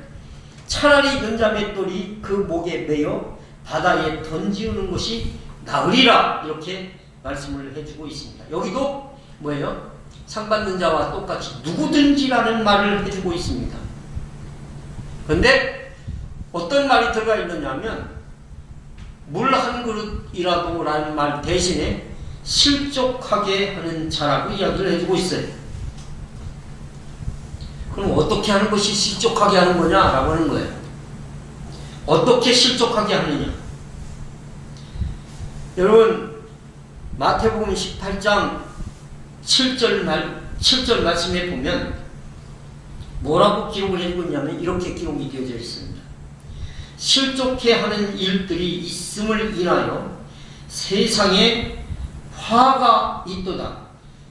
Speaker 1: 차라리 연자맷돌이 그 목에 매여 바다에 던지우는 것이 나으리라, 이렇게 말씀을 해주고 있습니다. 여기도 뭐예요? 상 받는 자와 똑같이 누구든지라는 말을 해주고 있습니다. 그런데 어떤 말이 들어가 있느냐 하면 물 한 그릇이라도 라는 말 대신에 실족하게 하는 자라고 이야기를 해주고 있어요. 그럼 어떻게 하는 것이 실족하게 하는 거냐라고 하는 거예요. 어떻게 실족하게 하느냐. 여러분 마태복음 18장 7절 말씀에 보면 뭐라고 기록을 해주고 있냐면 이렇게 기록이 되어져 있습니다. 실족해 하는 일들이 있음을 인하여 세상에 화가 있도다.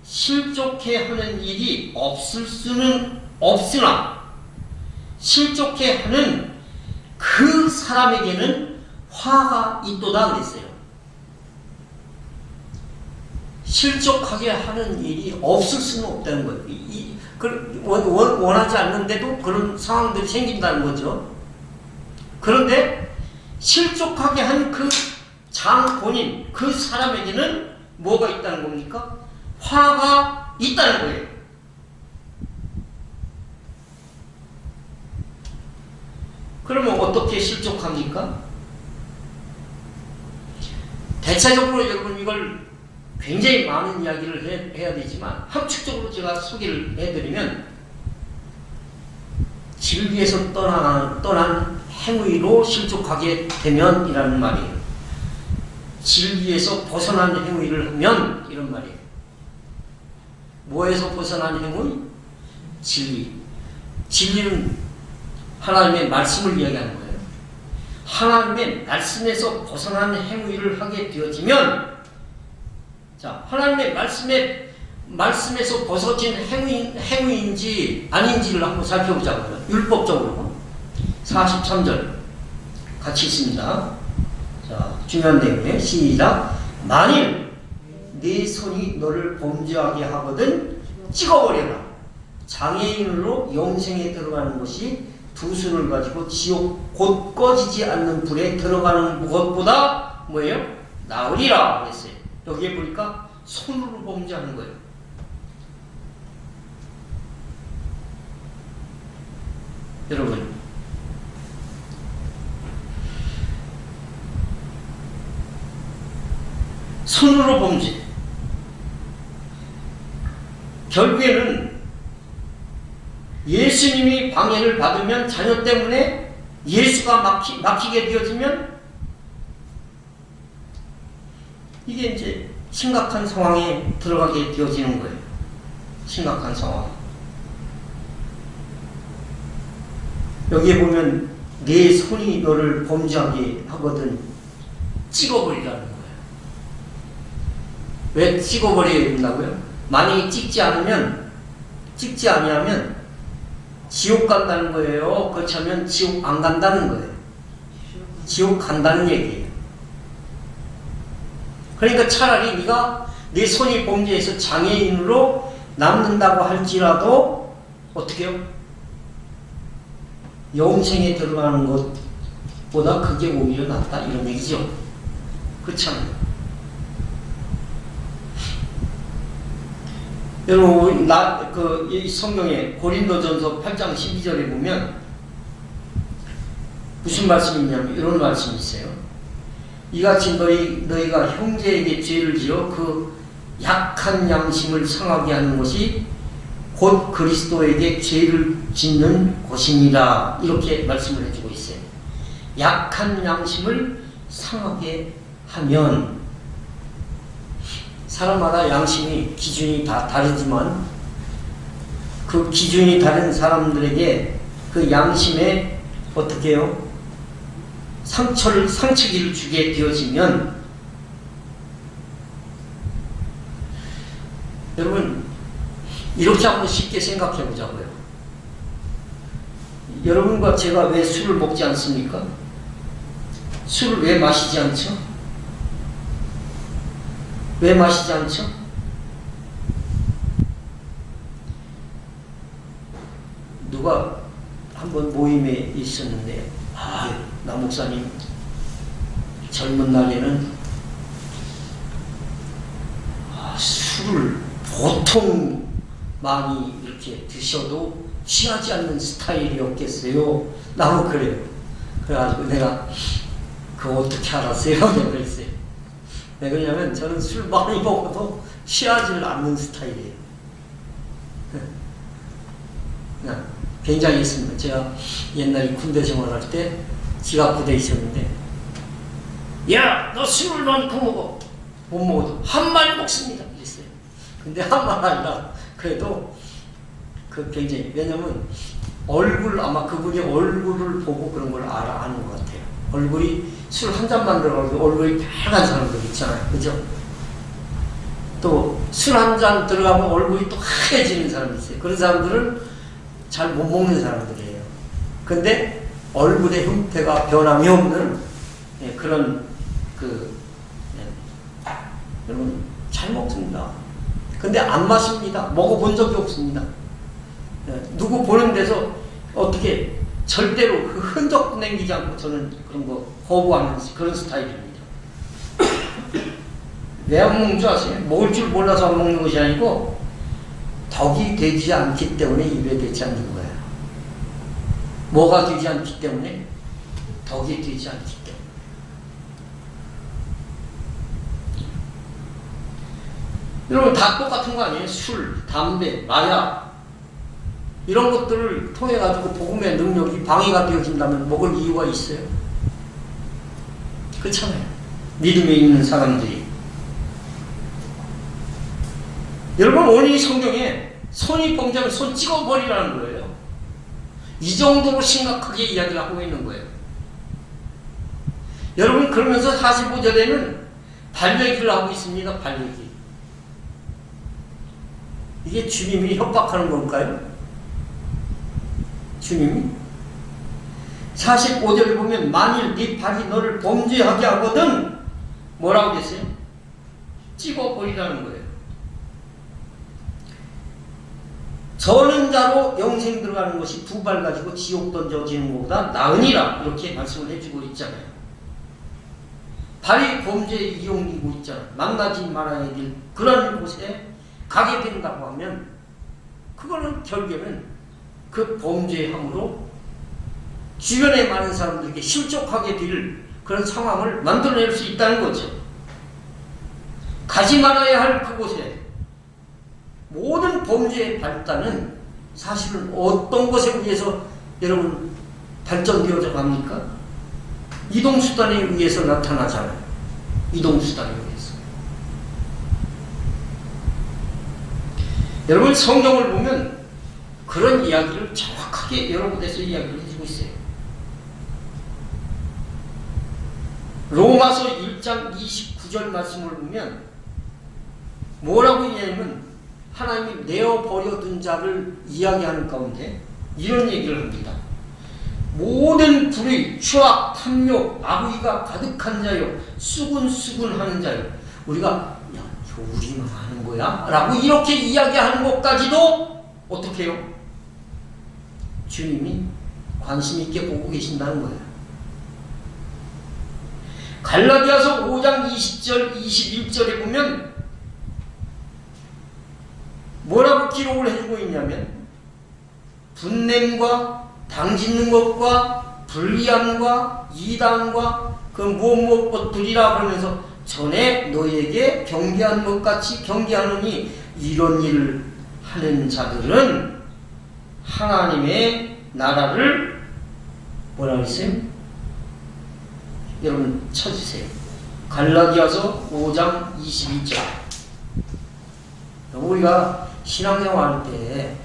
Speaker 1: 실족해 하는 일이 없을 수는 없으나 실족해 하는 그 사람에게는 화가 있도다 그랬어요. 실족하게 하는 일이 없을 수는 없다는 거예요. 원하지 않는데도 그런 상황들이 생긴다는 거죠. 그런데 실족하게 한 그 장본인, 그 사람에게는 뭐가 있다는 겁니까? 화가 있다는 거예요. 그러면 어떻게 실족합니까? 대체적으로 여러분 이걸 굉장히 많은 이야기를 해야 되지만 함축적으로 제가 소개를 해드리면 진리에서 떠난 행위로 실족하게 되면 이라는 말이에요. 진리에서 벗어난 행위를 하면 이런 말이에요. 뭐에서 벗어난 행위? 진리. 진리는 하나님의 말씀을 이야기하는 거예요. 하나님의 말씀에서 벗어난 행위를 하게 되어지면, 자, 하나님의 말씀에서 벗어진 행위인지 아닌지를 한번 살펴보자고요. 율법적으로 43절 같이 있습니다. 자, 중요한 내용이에요. 시작. 만일 네 손이 너를 범죄하게 하거든 찍어버려라. 장애인으로 영생에 들어가는 것이 두 손을 가지고 지옥 곧 꺼지지 않는 불에 들어가는 것보다 뭐예요? 나으리라 그랬어요. 여기에 보니까 손으로 범죄하는 거예요. 여러분, 손으로 범죄. 결국에는 예수님이 방해를 받으면 자녀 때문에 예수가 막히게 되어지면 이게 이제 심각한 상황에 들어가게 되어지는 거예요. 심각한 상황. 여기에 보면 네 손이 너를 범죄하게 하거든 찍어버리라는 거예요. 왜 찍어버려야 된다고요? 만약에 찍지 아니하면 지옥 간다는 거예요. 그렇다면 지옥 안 간다는 거예요. 지옥 간다는 얘기예요. 그러니까 차라리 네가 네 손이 범죄해서 장애인으로 남는다고 할지라도 어떻게 해요? 영생에 들어가는 것보다 그게 오히려 낫다 이런 얘기죠. 그렇잖아요. 여러분, 이 성경에 고린도전서 8장 12절에 보면 무슨 말씀이 있냐면 이런 말씀이 있어요. 이같이 너희가 형제에게 죄를 지어 그 약한 양심을 상하게 하는 것이 곧 그리스도에게 죄를 짓는 것입니다. 이렇게 말씀을 해주고 있어요. 약한 양심을 상하게 하면, 사람마다 양심이 기준이 다 다르지만 그 기준이 다른 사람들에게 그 양심의 어떻게 해요? 상처기를 주게 되어지면 여러분 이렇게 한번 쉽게 생각해 보자고요. 여러분과 제가 왜 술을 먹지 않습니까? 술을 왜 마시지 않죠? 왜 마시지 않죠? 누가 한번 모임에 있었는데 나 목사님 젊은 날에는 술을 보통 많이 이렇게 드셔도 취하지 않는 스타일이었겠어요? 나도 그래요. 그래가지고 내가 그거 어떻게 알았어요? 내가 그랬어요. 왜 그러냐면 저는 술 많이 먹어도 취하지 않는 스타일이에요. 굉장히 있습니다. 제가 옛날에 군대 생활할 때 지갑부대에 있었는데 야, 너 술을 많고 먹어. 못 먹어도 한 마리 먹습니다. 이랬어요. 근데 한 마리 아니라 그래도 굉장히, 왜냐면 아마 그분이 얼굴을 보고 그런 걸 아는 것 같아요. 얼굴이 술 한 잔만 들어가도 얼굴이 빨간 사람들 있잖아요. 그죠? 또 술 한 잔 들어가면 얼굴이 또 하얘지는 사람이 있어요. 그런 사람들은 잘 못 먹는 사람들이에요. 근데 얼굴의 형태가 변함이 없는 그런 여러분 잘 먹습니다. 근데 안 마십니다. 먹어본 적이 없습니다. 누구 보는 데서 어떻게 절대로 그 흔적도 남기지 않고 저는 그런 거 거부하는 그런 스타일입니다. 왜 안 먹는 줄 아세요? 먹을 줄 몰라서 안 먹는 것이 아니고 덕이 되지 않기 때문에 입에 되지 않는 거예요. 뭐가 되지 않기 때문에? 덕이 되지 않기 때문에. 여러분 다 똑같은 거 아니에요? 술, 담배, 마약 이런 것들을 통해 가지고 복음의 능력이 방해가 되어진다면 먹을 이유가 있어요? 그렇잖아요. 믿음에 있는 사람들이. 여러분 오늘 이 성경에 손이 범죄하면 손 찍어버리라는 거예요. 이 정도로 심각하게 이야기를 하고 있는 거예요. 여러분 그러면서 45절에는 발얘기를 하고 있습니다. 발얘기. 이게 주님이 협박하는 걸까요? 주님이? 45절에 보면 만일 네 발이 너를 범죄하게 하거든 뭐라고 했어요? 찍어버리라는 거예요. 저는 자로 영생 들어가는 것이 두 발 가지고 지옥 던져지는 것보다 나으니라 이렇게 말씀을 해주고 있잖아요. 발이 범죄에 이용되고 있잖아요. 만나지 말아야 될 그런 곳에 가게 된다고 하면 그거는 결국에는 그 범죄함으로 주변에 많은 사람들에게 실족하게 될 그런 상황을 만들어낼 수 있다는 거죠. 가지 말아야 할 그곳에 모든 범죄의 발단은 사실은 어떤 것에 의해서 여러분 발전되어져 갑니까? 이동수단에 의해서 나타나잖아요. 이동수단에 의해서. 여러분 성경을 보면 그런 이야기를 정확하게 여러 곳에서 이야기를 해주고 있어요. 로마서 1장 29절 말씀을 보면 뭐라고 얘기하냐면 하나님이 내어버려둔 자를 이야기하는 가운데 이런 얘기를 합니다. 모든 불의, 추악, 탐욕, 마귀가 가득한 자요, 수군수군하는 자요. 우리가 야, 저 우리만 하는 거야? 라고 이렇게 이야기하는 것까지도 어떻게 해요? 주님이 관심 있게 보고 계신다는 거예요. 갈라디아서 5장 20절, 21절에 보면 뭐라고 기록을 해주고 있냐면 분냄과 당짓는 것과 불리함과 이단과 그 무엇 것들이라 그러면서 전에 너에게 경계한 것 같이 경계하느니 이런 일을 하는 자들은 하나님의 나라를 뭐라고 했어요? 여러분 쳐주세요. 갈라디아서 5장 22절. 우리가 신앙생활 할 때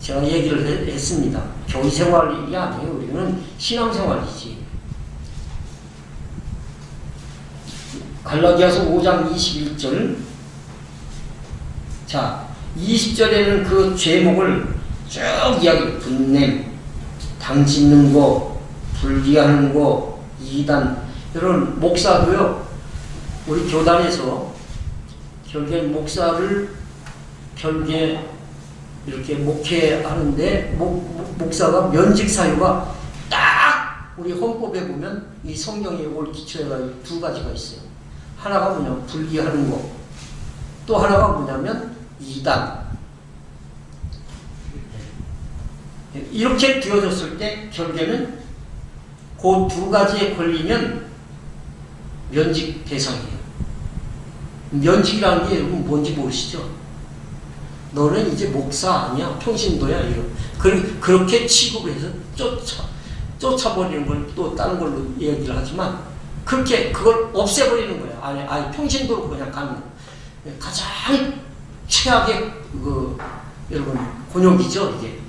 Speaker 1: 제가 얘기를 했습니다. 교회 생활이 아니에요. 우리는 신앙생활이지. 갈라디아서 5장 21절. 자, 20절에는 그 죄목을 쭉 이야기, 분냄, 당 짓는 거, 불기하는 거, 이단, 이런 목사도요, 우리 교단에서 결국에 목사를 결국에 이렇게 목회하는데 목사가 면직 사유가 딱 우리 헌법에 보면 이 성경에 올 기초에가 두 가지가 있어요. 하나가 뭐냐면 불기하는 거, 또 하나가 뭐냐면 이단. 이렇게 되어졌을 때 결국에는 그 두 가지에 걸리면 면직 대상이에요. 면직이라는 게 여러분 뭔지 모르시죠? 너는 이제 목사 아니야, 평신도야, 이런. 그렇게 취급을 해서 쫓아버리는 걸 또 다른 걸로 얘기를 하지만, 그렇게 그걸 없애버리는 거예요. 아예 평신도로 그냥 가는 거. 가장 최악의 여러분 곤욕이죠, 이게.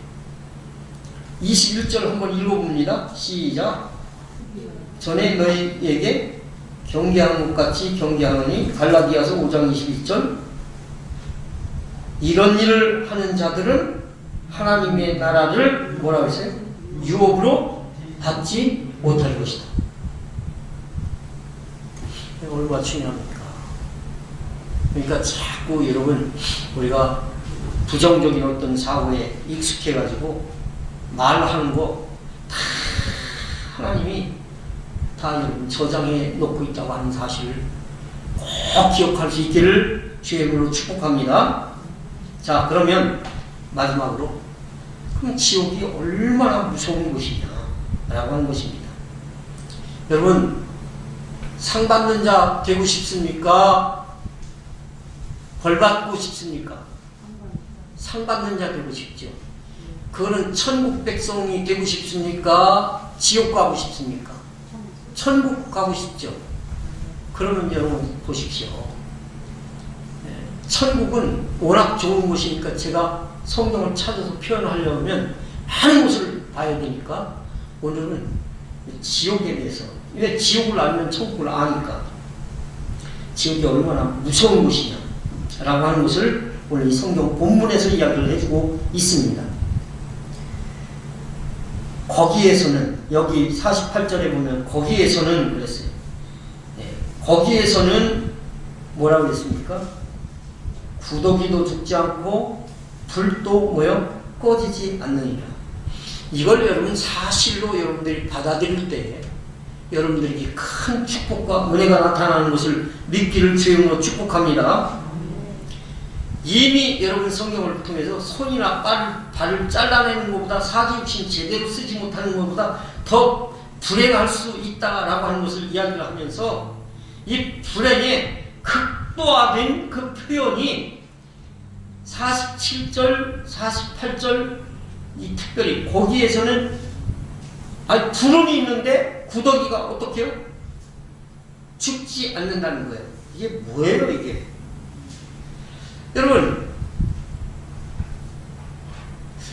Speaker 1: 21절 한번 읽어봅니다. 시작. 전에 너희에게 경계하는 것 같이 경계하노니. 갈라디아서 5장 21절. 이런 일을 하는 자들은 하나님의 나라를 뭐라고 했어요? 유업으로 받지 못할 것이다. 얼마나 중요합니까? 그러니까 자꾸 여러분 우리가 부정적인 어떤 사고에 익숙해가지고 말하는 거 다 하나님이 다 여러분 저장해 놓고 있다고 하는 사실을 꼭 기억할 수 있기를 주의 이름으로 축복합니다. 자, 그러면 마지막으로 그럼 지옥이 얼마나 무서운 곳이냐 라고 하는 것입니다. 여러분, 상 받는 자 되고 싶습니까? 벌 받고 싶습니까? 상 받는 자 되고 싶죠. 그거는 천국 백성이 되고 싶습니까? 지옥 가고 싶습니까? 천국 가고 싶죠. 그러면 여러분 보십시오. 천국은 워낙 좋은 곳이니까 제가 성경을 찾아서 표현하려면 많은 곳을 봐야 되니까 오늘은 지옥에 대해서, 왜 지옥을 알면 천국을 아니까 지옥이 얼마나 무서운 곳이냐 라고 하는 것을 오늘 이 성경 본문에서 이야기를 해주고 있습니다. 거기에서는, 여기 48절에 보면 거기에서는 그랬어요. 거기에서는 뭐라고 그랬습니까? 구더기도 죽지 않고 불도 뭐요? 꺼지지 않느니라. 이걸 여러분 사실로 여러분들이 받아들일 때 여러분들에게 큰 축복과 은혜가 나타나는 것을 믿기를 주님으로 축복합니다. 이미 여러분 성경을 통해서 손이나 발을 잘라내는 것보다 사기육신 제대로 쓰지 못하는 것보다 더 불행할 수 있다라고 하는 것을 이야기를 하면서 이 불행의 극도화된 그 표현이 47절, 48절 이 특별히 거기에서는 구름이 있는데 구더기가 어떻게 해요? 죽지 않는다는 거예요. 이게 뭐예요, 이게? 여러분,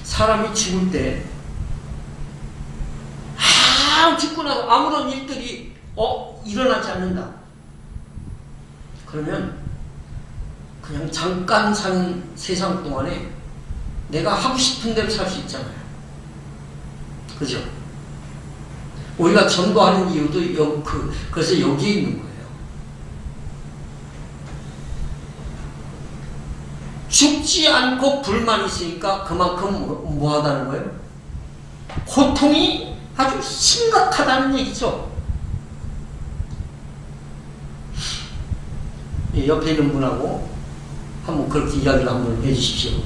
Speaker 1: 사람이 죽을 때 죽고 나서 아무런 일들이 일어나지 않는다. 그러면 그냥 잠깐 사는 세상 동안에 내가 하고 싶은 대로 살 수 있잖아요. 그죠? 우리가 전도하는 이유도 그래서 여기에 있는 거예요. 죽지 않고 불만 있으니까 그만큼 뭐 하다는 거예요? 고통이 아주 심각하다는 얘기죠. 옆에 있는 분하고 한번 그렇게 이야기를 한번 해주십시오.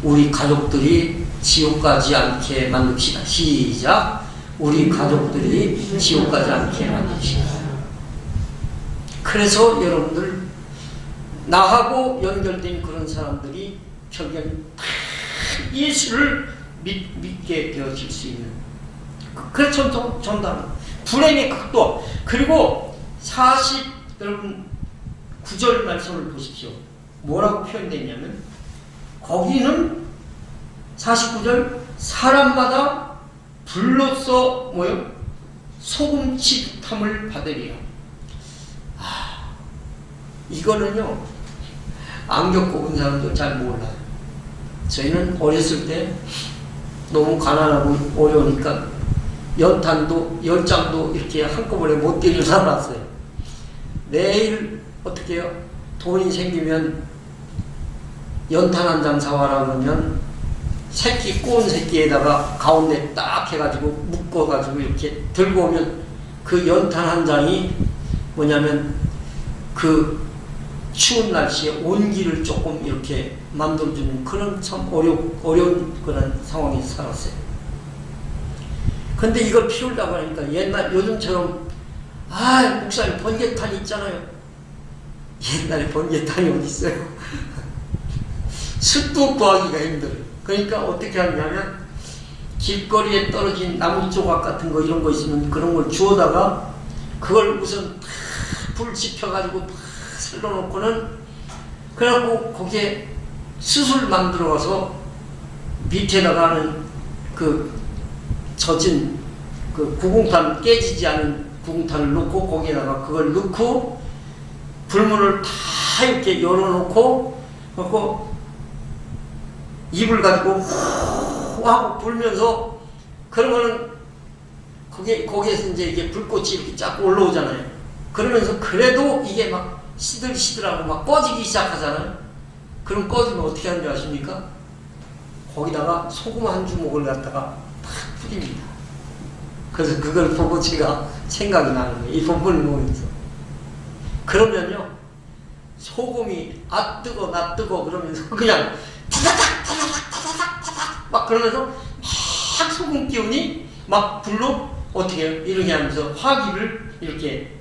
Speaker 1: 우리 가족들이 지옥 가지 않게 만듭시다. 시작. 우리 가족들이 지옥 가지 않게 만듭시다. 그래서 여러분들 나하고 연결된 그런 사람들이 결국엔 예수를 믿게 되어질 수 있는, 그래서 전달 불행의 극도. 그리고 여러분 9절 말씀을 보십시오. 뭐라고 표현되냐면 거기는 49절 사람마다 불로써 뭐요? 소금 취득함을 받으리라. 이거는요, 안 겪어본 사람도 잘 몰라요. 저희는 어렸을 때 너무 가난하고 어려우니까 연탄도 10장도 이렇게 한꺼번에 못 들여 살았어요. 내일 어떻게 해요? 돈이 생기면 연탄 한 장 사와라 그러면 새끼, 꼬은 새끼에다가 가운데 딱 해가지고 묶어가지고 이렇게 들고 오면 그 연탄 한 장이 뭐냐면 그 추운 날씨에 온기를 조금 이렇게 만들어주는 그런 참 어려운 그런 상황에서 살았어요. 근데 이걸 피우려고 하니까 요즘처럼, 목사님 번개탄 있잖아요. 옛날에 번개탄이 어디 있어요? 숯도 구하기가 힘들어요. 그러니까 어떻게 하냐면, 길거리에 떨어진 나무 조각 같은 거 이런 거 있으면 그런 걸 주워다가 그걸 우선 불 지펴가지고 슬러놓고는 그래갖고 거기에 숯을 만들어 가서 밑에다가 하는 그 젖은 그 구공탄, 깨지지 않은 구공탄을 넣고 거기에다가 그걸 넣고 불문을 다 이렇게 열어놓고 그래갖고 입을 가지고 후 하고 불면서 그러면은 거기에서 이제 이게 불꽃이 이렇게 쫙 올라오잖아요. 그러면서 그래도 이게 막 시들시들하고 막 꺼지기 시작하잖아요. 그럼 꺼지면 어떻게 하는 줄 아십니까? 거기다가 소금 한 주먹을 갖다가 팍 뿌립니다. 그래서 그걸 보고 제가 생각이 나는 거예요. 이 본문을 보면서. 그러면요, 소금이 아 뜨거 나 뜨거 그러면서 그냥 타다닥 막 그러면서 막 소금 기운이 막 불로 어떻게 해요? 이렇게 하면서 화기를 이렇게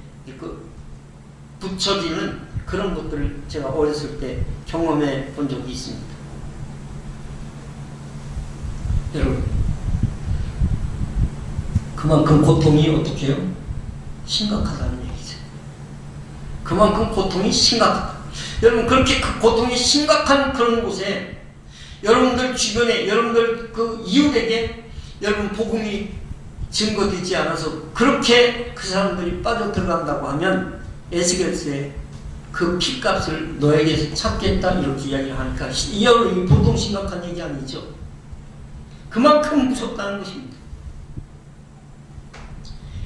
Speaker 1: 붙여지는 그런 것들을 제가 어렸을 때 경험해 본 적이 있습니다. 여러분, 그만큼 고통이 어떻게 해요? 심각하다는 얘기죠. 그만큼 고통이 심각하다. 여러분, 그렇게 그 고통이 심각한 그런 곳에 여러분들 주변에, 여러분들 그 이웃에게 여러분 복음이 증거되지 않아서 그렇게 그 사람들이 빠져들어간다고 하면 에스겔서에 그 핏값을 너에게서 찾겠다 이렇게 이야기를 하니까 이 보통 심각한 얘기 아니죠. 그만큼 무섭다는 것입니다.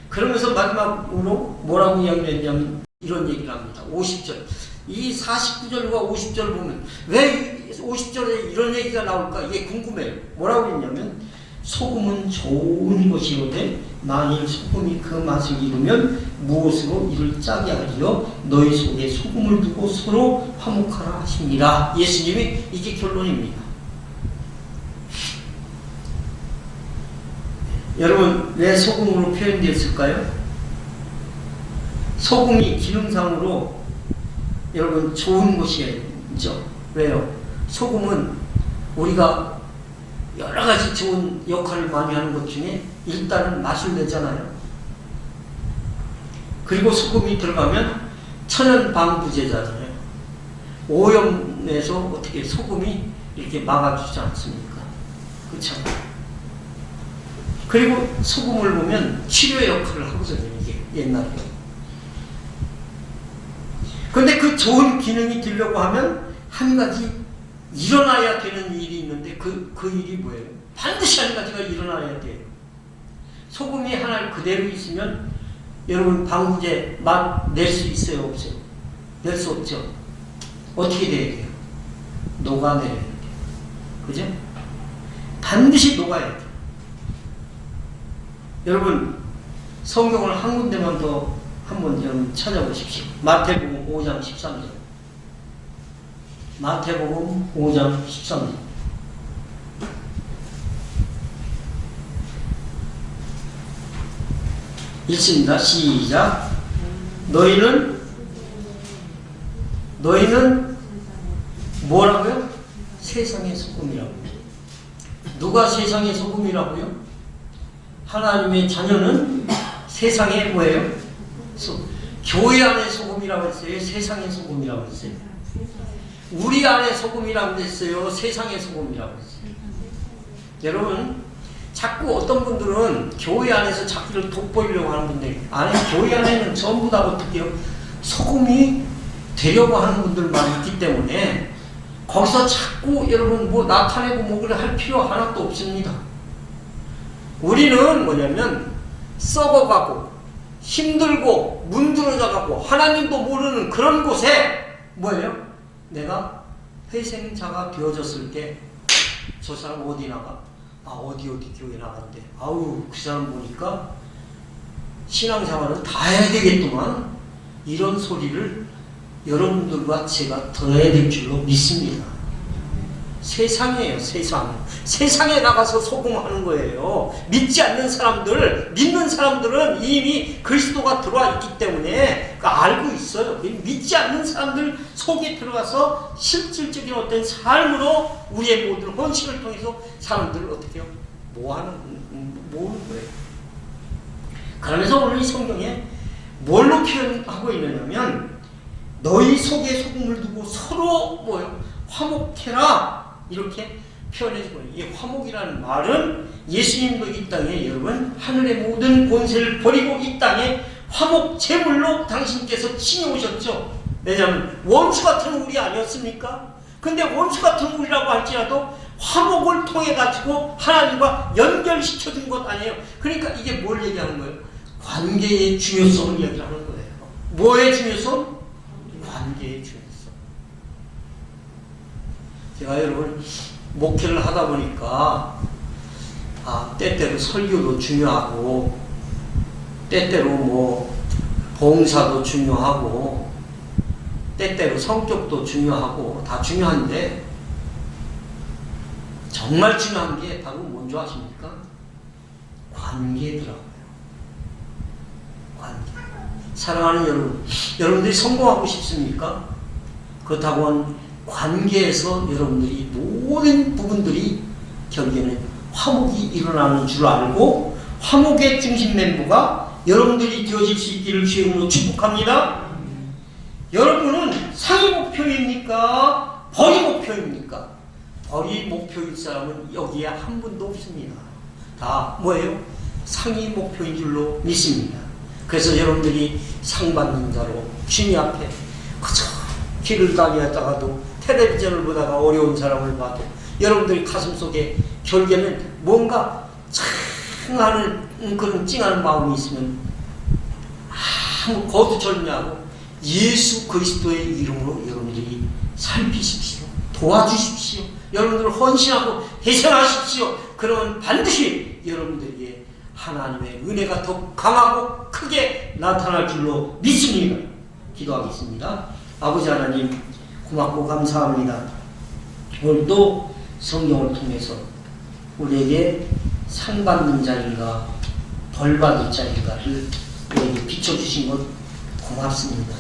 Speaker 1: 그러면서 마지막으로 뭐라고 이야기를 했냐면 이런 얘기를 합니다. 50절. 이 49절과 50절을 보면 왜 50절에 이런 얘기가 나올까 이게 궁금해요. 뭐라고 했냐면 소금은 좋은 것이오되 만일 소금이 그 맛을 잃으면 무엇으로 이를 짜게 하리요 너희 속에 소금을 두고 서로 화목하라 하시니라. 예수님이 이게 결론입니다. 여러분, 왜 소금으로 표현되었을까요? 소금이 기능상으로 여러분 좋은 것이죠. 왜요? 소금은 우리가 여러 가지 좋은 역할을 많이 하는 것 중에 일단은 맛을 내잖아요. 그리고 소금이 들어가면 천연 방부제잖아요. 오염에서 어떻게 소금이 이렇게 막아주지 않습니까? 그렇죠? 그리고 소금을 보면 치료 역할을 하거든요. 이게 옛날에. 근데 그 좋은 기능이 되려고 하면 한 가지 일어나야 되는 일이 있는데 그 일이 뭐예요? 반드시 한 가지가 일어나야 돼요. 소금이 하나 그대로 있으면 여러분 방부제 맛 낼 수 있어요? 없어요? 낼 수 없죠. 어떻게 돼야 돼요? 녹아내려야 돼요. 그죠? 반드시 녹아야 돼요. 여러분 성경을 한 군데만 더 한번 여러분 찾아보십시오. 마태복음 5장 13절. 마태복음 5장 13절. 읽습니다. 시작. 너희는 뭐라고요? 세상의 소금이라고요. 누가 세상의 소금이라고요? 하나님의 자녀는 세상의 뭐예요? 교회 안에 소금이라고 했어요? 세상의 소금이라고 했어요? 우리 안에 소금이라고 했어요? 세상의 소금이라고 했어요? 여러분 자꾸 어떤 분들은 교회 안에서 자기를 돋보이려고 하는 분들이, 아니 교회 안에는 전부 다 어떻게 해요? 소금이 되려고 하는 분들만 있기 때문에 거기서 자꾸 여러분 뭐 나타내고 뭐를 할 필요 하나도 없습니다. 우리는 뭐냐면 썩어가고 힘들고 문드러져가고 하나님도 모르는 그런 곳에 뭐예요? 내가 회생자가 되어졌을 때 저 사람 어디 나가? 아 어디 교회 나간대. 아우 그 사람 보니까 신앙생활은 다 해야 되겠구만. 이런 소리를 여러분들과 제가 들어야 될 줄로 믿습니다. 세상이에요. 세상에 나가서 소금하는 거예요. 믿지 않는 사람들, 믿는 사람들은 이미 그리스도가 들어와 있기 때문에 알고 있어요. 믿지 않는 사람들 속에 들어가서 실질적인 어떤 삶으로 우리의 모든 헌신을 통해서 사람들을 어떻게 해요? 모으는 거예요. 그러면서 오늘 이 성경에 뭘로 표현하고 있느냐면 너희 속에 소금을 두고 서로 뭐요? 화목해라. 이렇게 표현해주고 있어요. 이 화목이라는 말은 예수님도 이 땅에 여러분 하늘의 모든 권세를 버리고 이 땅에 화목 제물로 당신께서 치녀오셨죠. 왜냐하면 원수 같은 우리 아니었습니까? 근데 원수 같은 우리라고 할지라도 화목을 통해 가지고 하나님과 연결시켜준 것 아니에요. 그러니까 이게 뭘 얘기하는 거예요? 관계의 중요성을 이야기하는 거예요. 뭐의 중요성? 관계의 중요성. 제가 여러분 목회를 하다 보니까 때때로 설교도 중요하고 때때로 뭐 봉사도 중요하고 때때로 성격도 중요하고 다 중요한데 정말 중요한 게 바로 뭔지 아십니까? 관계더라고요. 관계. 사랑하는 여러분, 여러분들이 성공하고 싶습니까? 그렇다고는 관계에서 여러분들이 모든 부분들이 결국에는 화목이 일어나는 줄 알고 화목의 중심 멤버가 여러분들이 되어질 수 있기를 주의 이름으로 축복합니다. 여러분은 상위 목표입니까? 벌이 목표입니까? 벌이 목표일 사람은 여기에 한 분도 없습니다. 다 뭐예요? 상위 목표인 줄로 믿습니다. 그래서 여러분들이 상 받는 자로 주님 앞에 그저 길을 다니다가도 텔레비전을 보다가 어려운 사람을 봐도 여러분들이 가슴속에 결국에는 뭔가 찡하는 그런 찡하는 마음이 있으면 아무 거두절미하고 예수 그리스도의 이름으로 여러분들이 살피십시오. 도와주십시오. 여러분들 헌신하고 희생하십시오. 그러면 반드시 여러분들에게 하나님의 은혜가 더 강하고 크게 나타날 줄로 믿습니다. 기도하겠습니다. 아버지 하나님 고맙고 감사합니다. 오늘도 성경을 통해서 우리에게 상 받는 자인가 벌 받을 자인가를 우리에게 비춰주신 것 고맙습니다.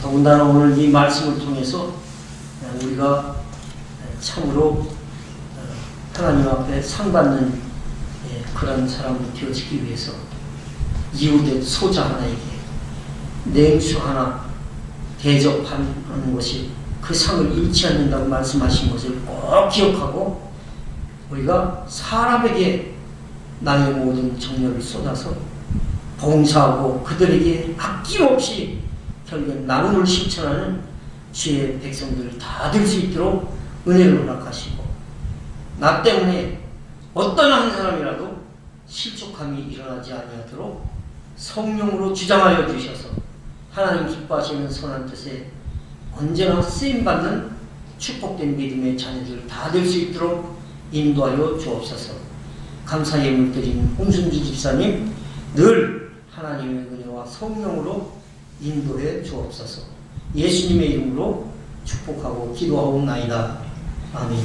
Speaker 1: 더군다나 오늘 이 말씀을 통해서 우리가 참으로 하나님 앞에 상 받는 그런 사람이 되어지기 위해서 이웃의 소자 하나에게 냉수 하나 대접하는 것이 그 상을 잃지 않는다고 말씀하신 것을 꼭 기억하고 우리가 사람에게 나의 모든 정열을 쏟아서 봉사하고 그들에게 아낌없이 결국엔 나눔을 실천하는 주의 백성들을 다 될 수 있도록 은혜를 허락하시고 나 때문에 어떤 한 사람이라도 실족함이 일어나지 아니하도록 성령으로 주장하여 주셔서 하나님 기뻐하시는 선한 뜻에 언제나 쓰임받는 축복된 믿음의 자녀들 다 될 수 있도록 인도하여 주옵소서. 감사 예물 드린 홍순주 집사님 늘 하나님의 은혜와 성령으로 인도해 주옵소서. 예수님의 이름으로 축복하고 기도하옵나이다. 아멘.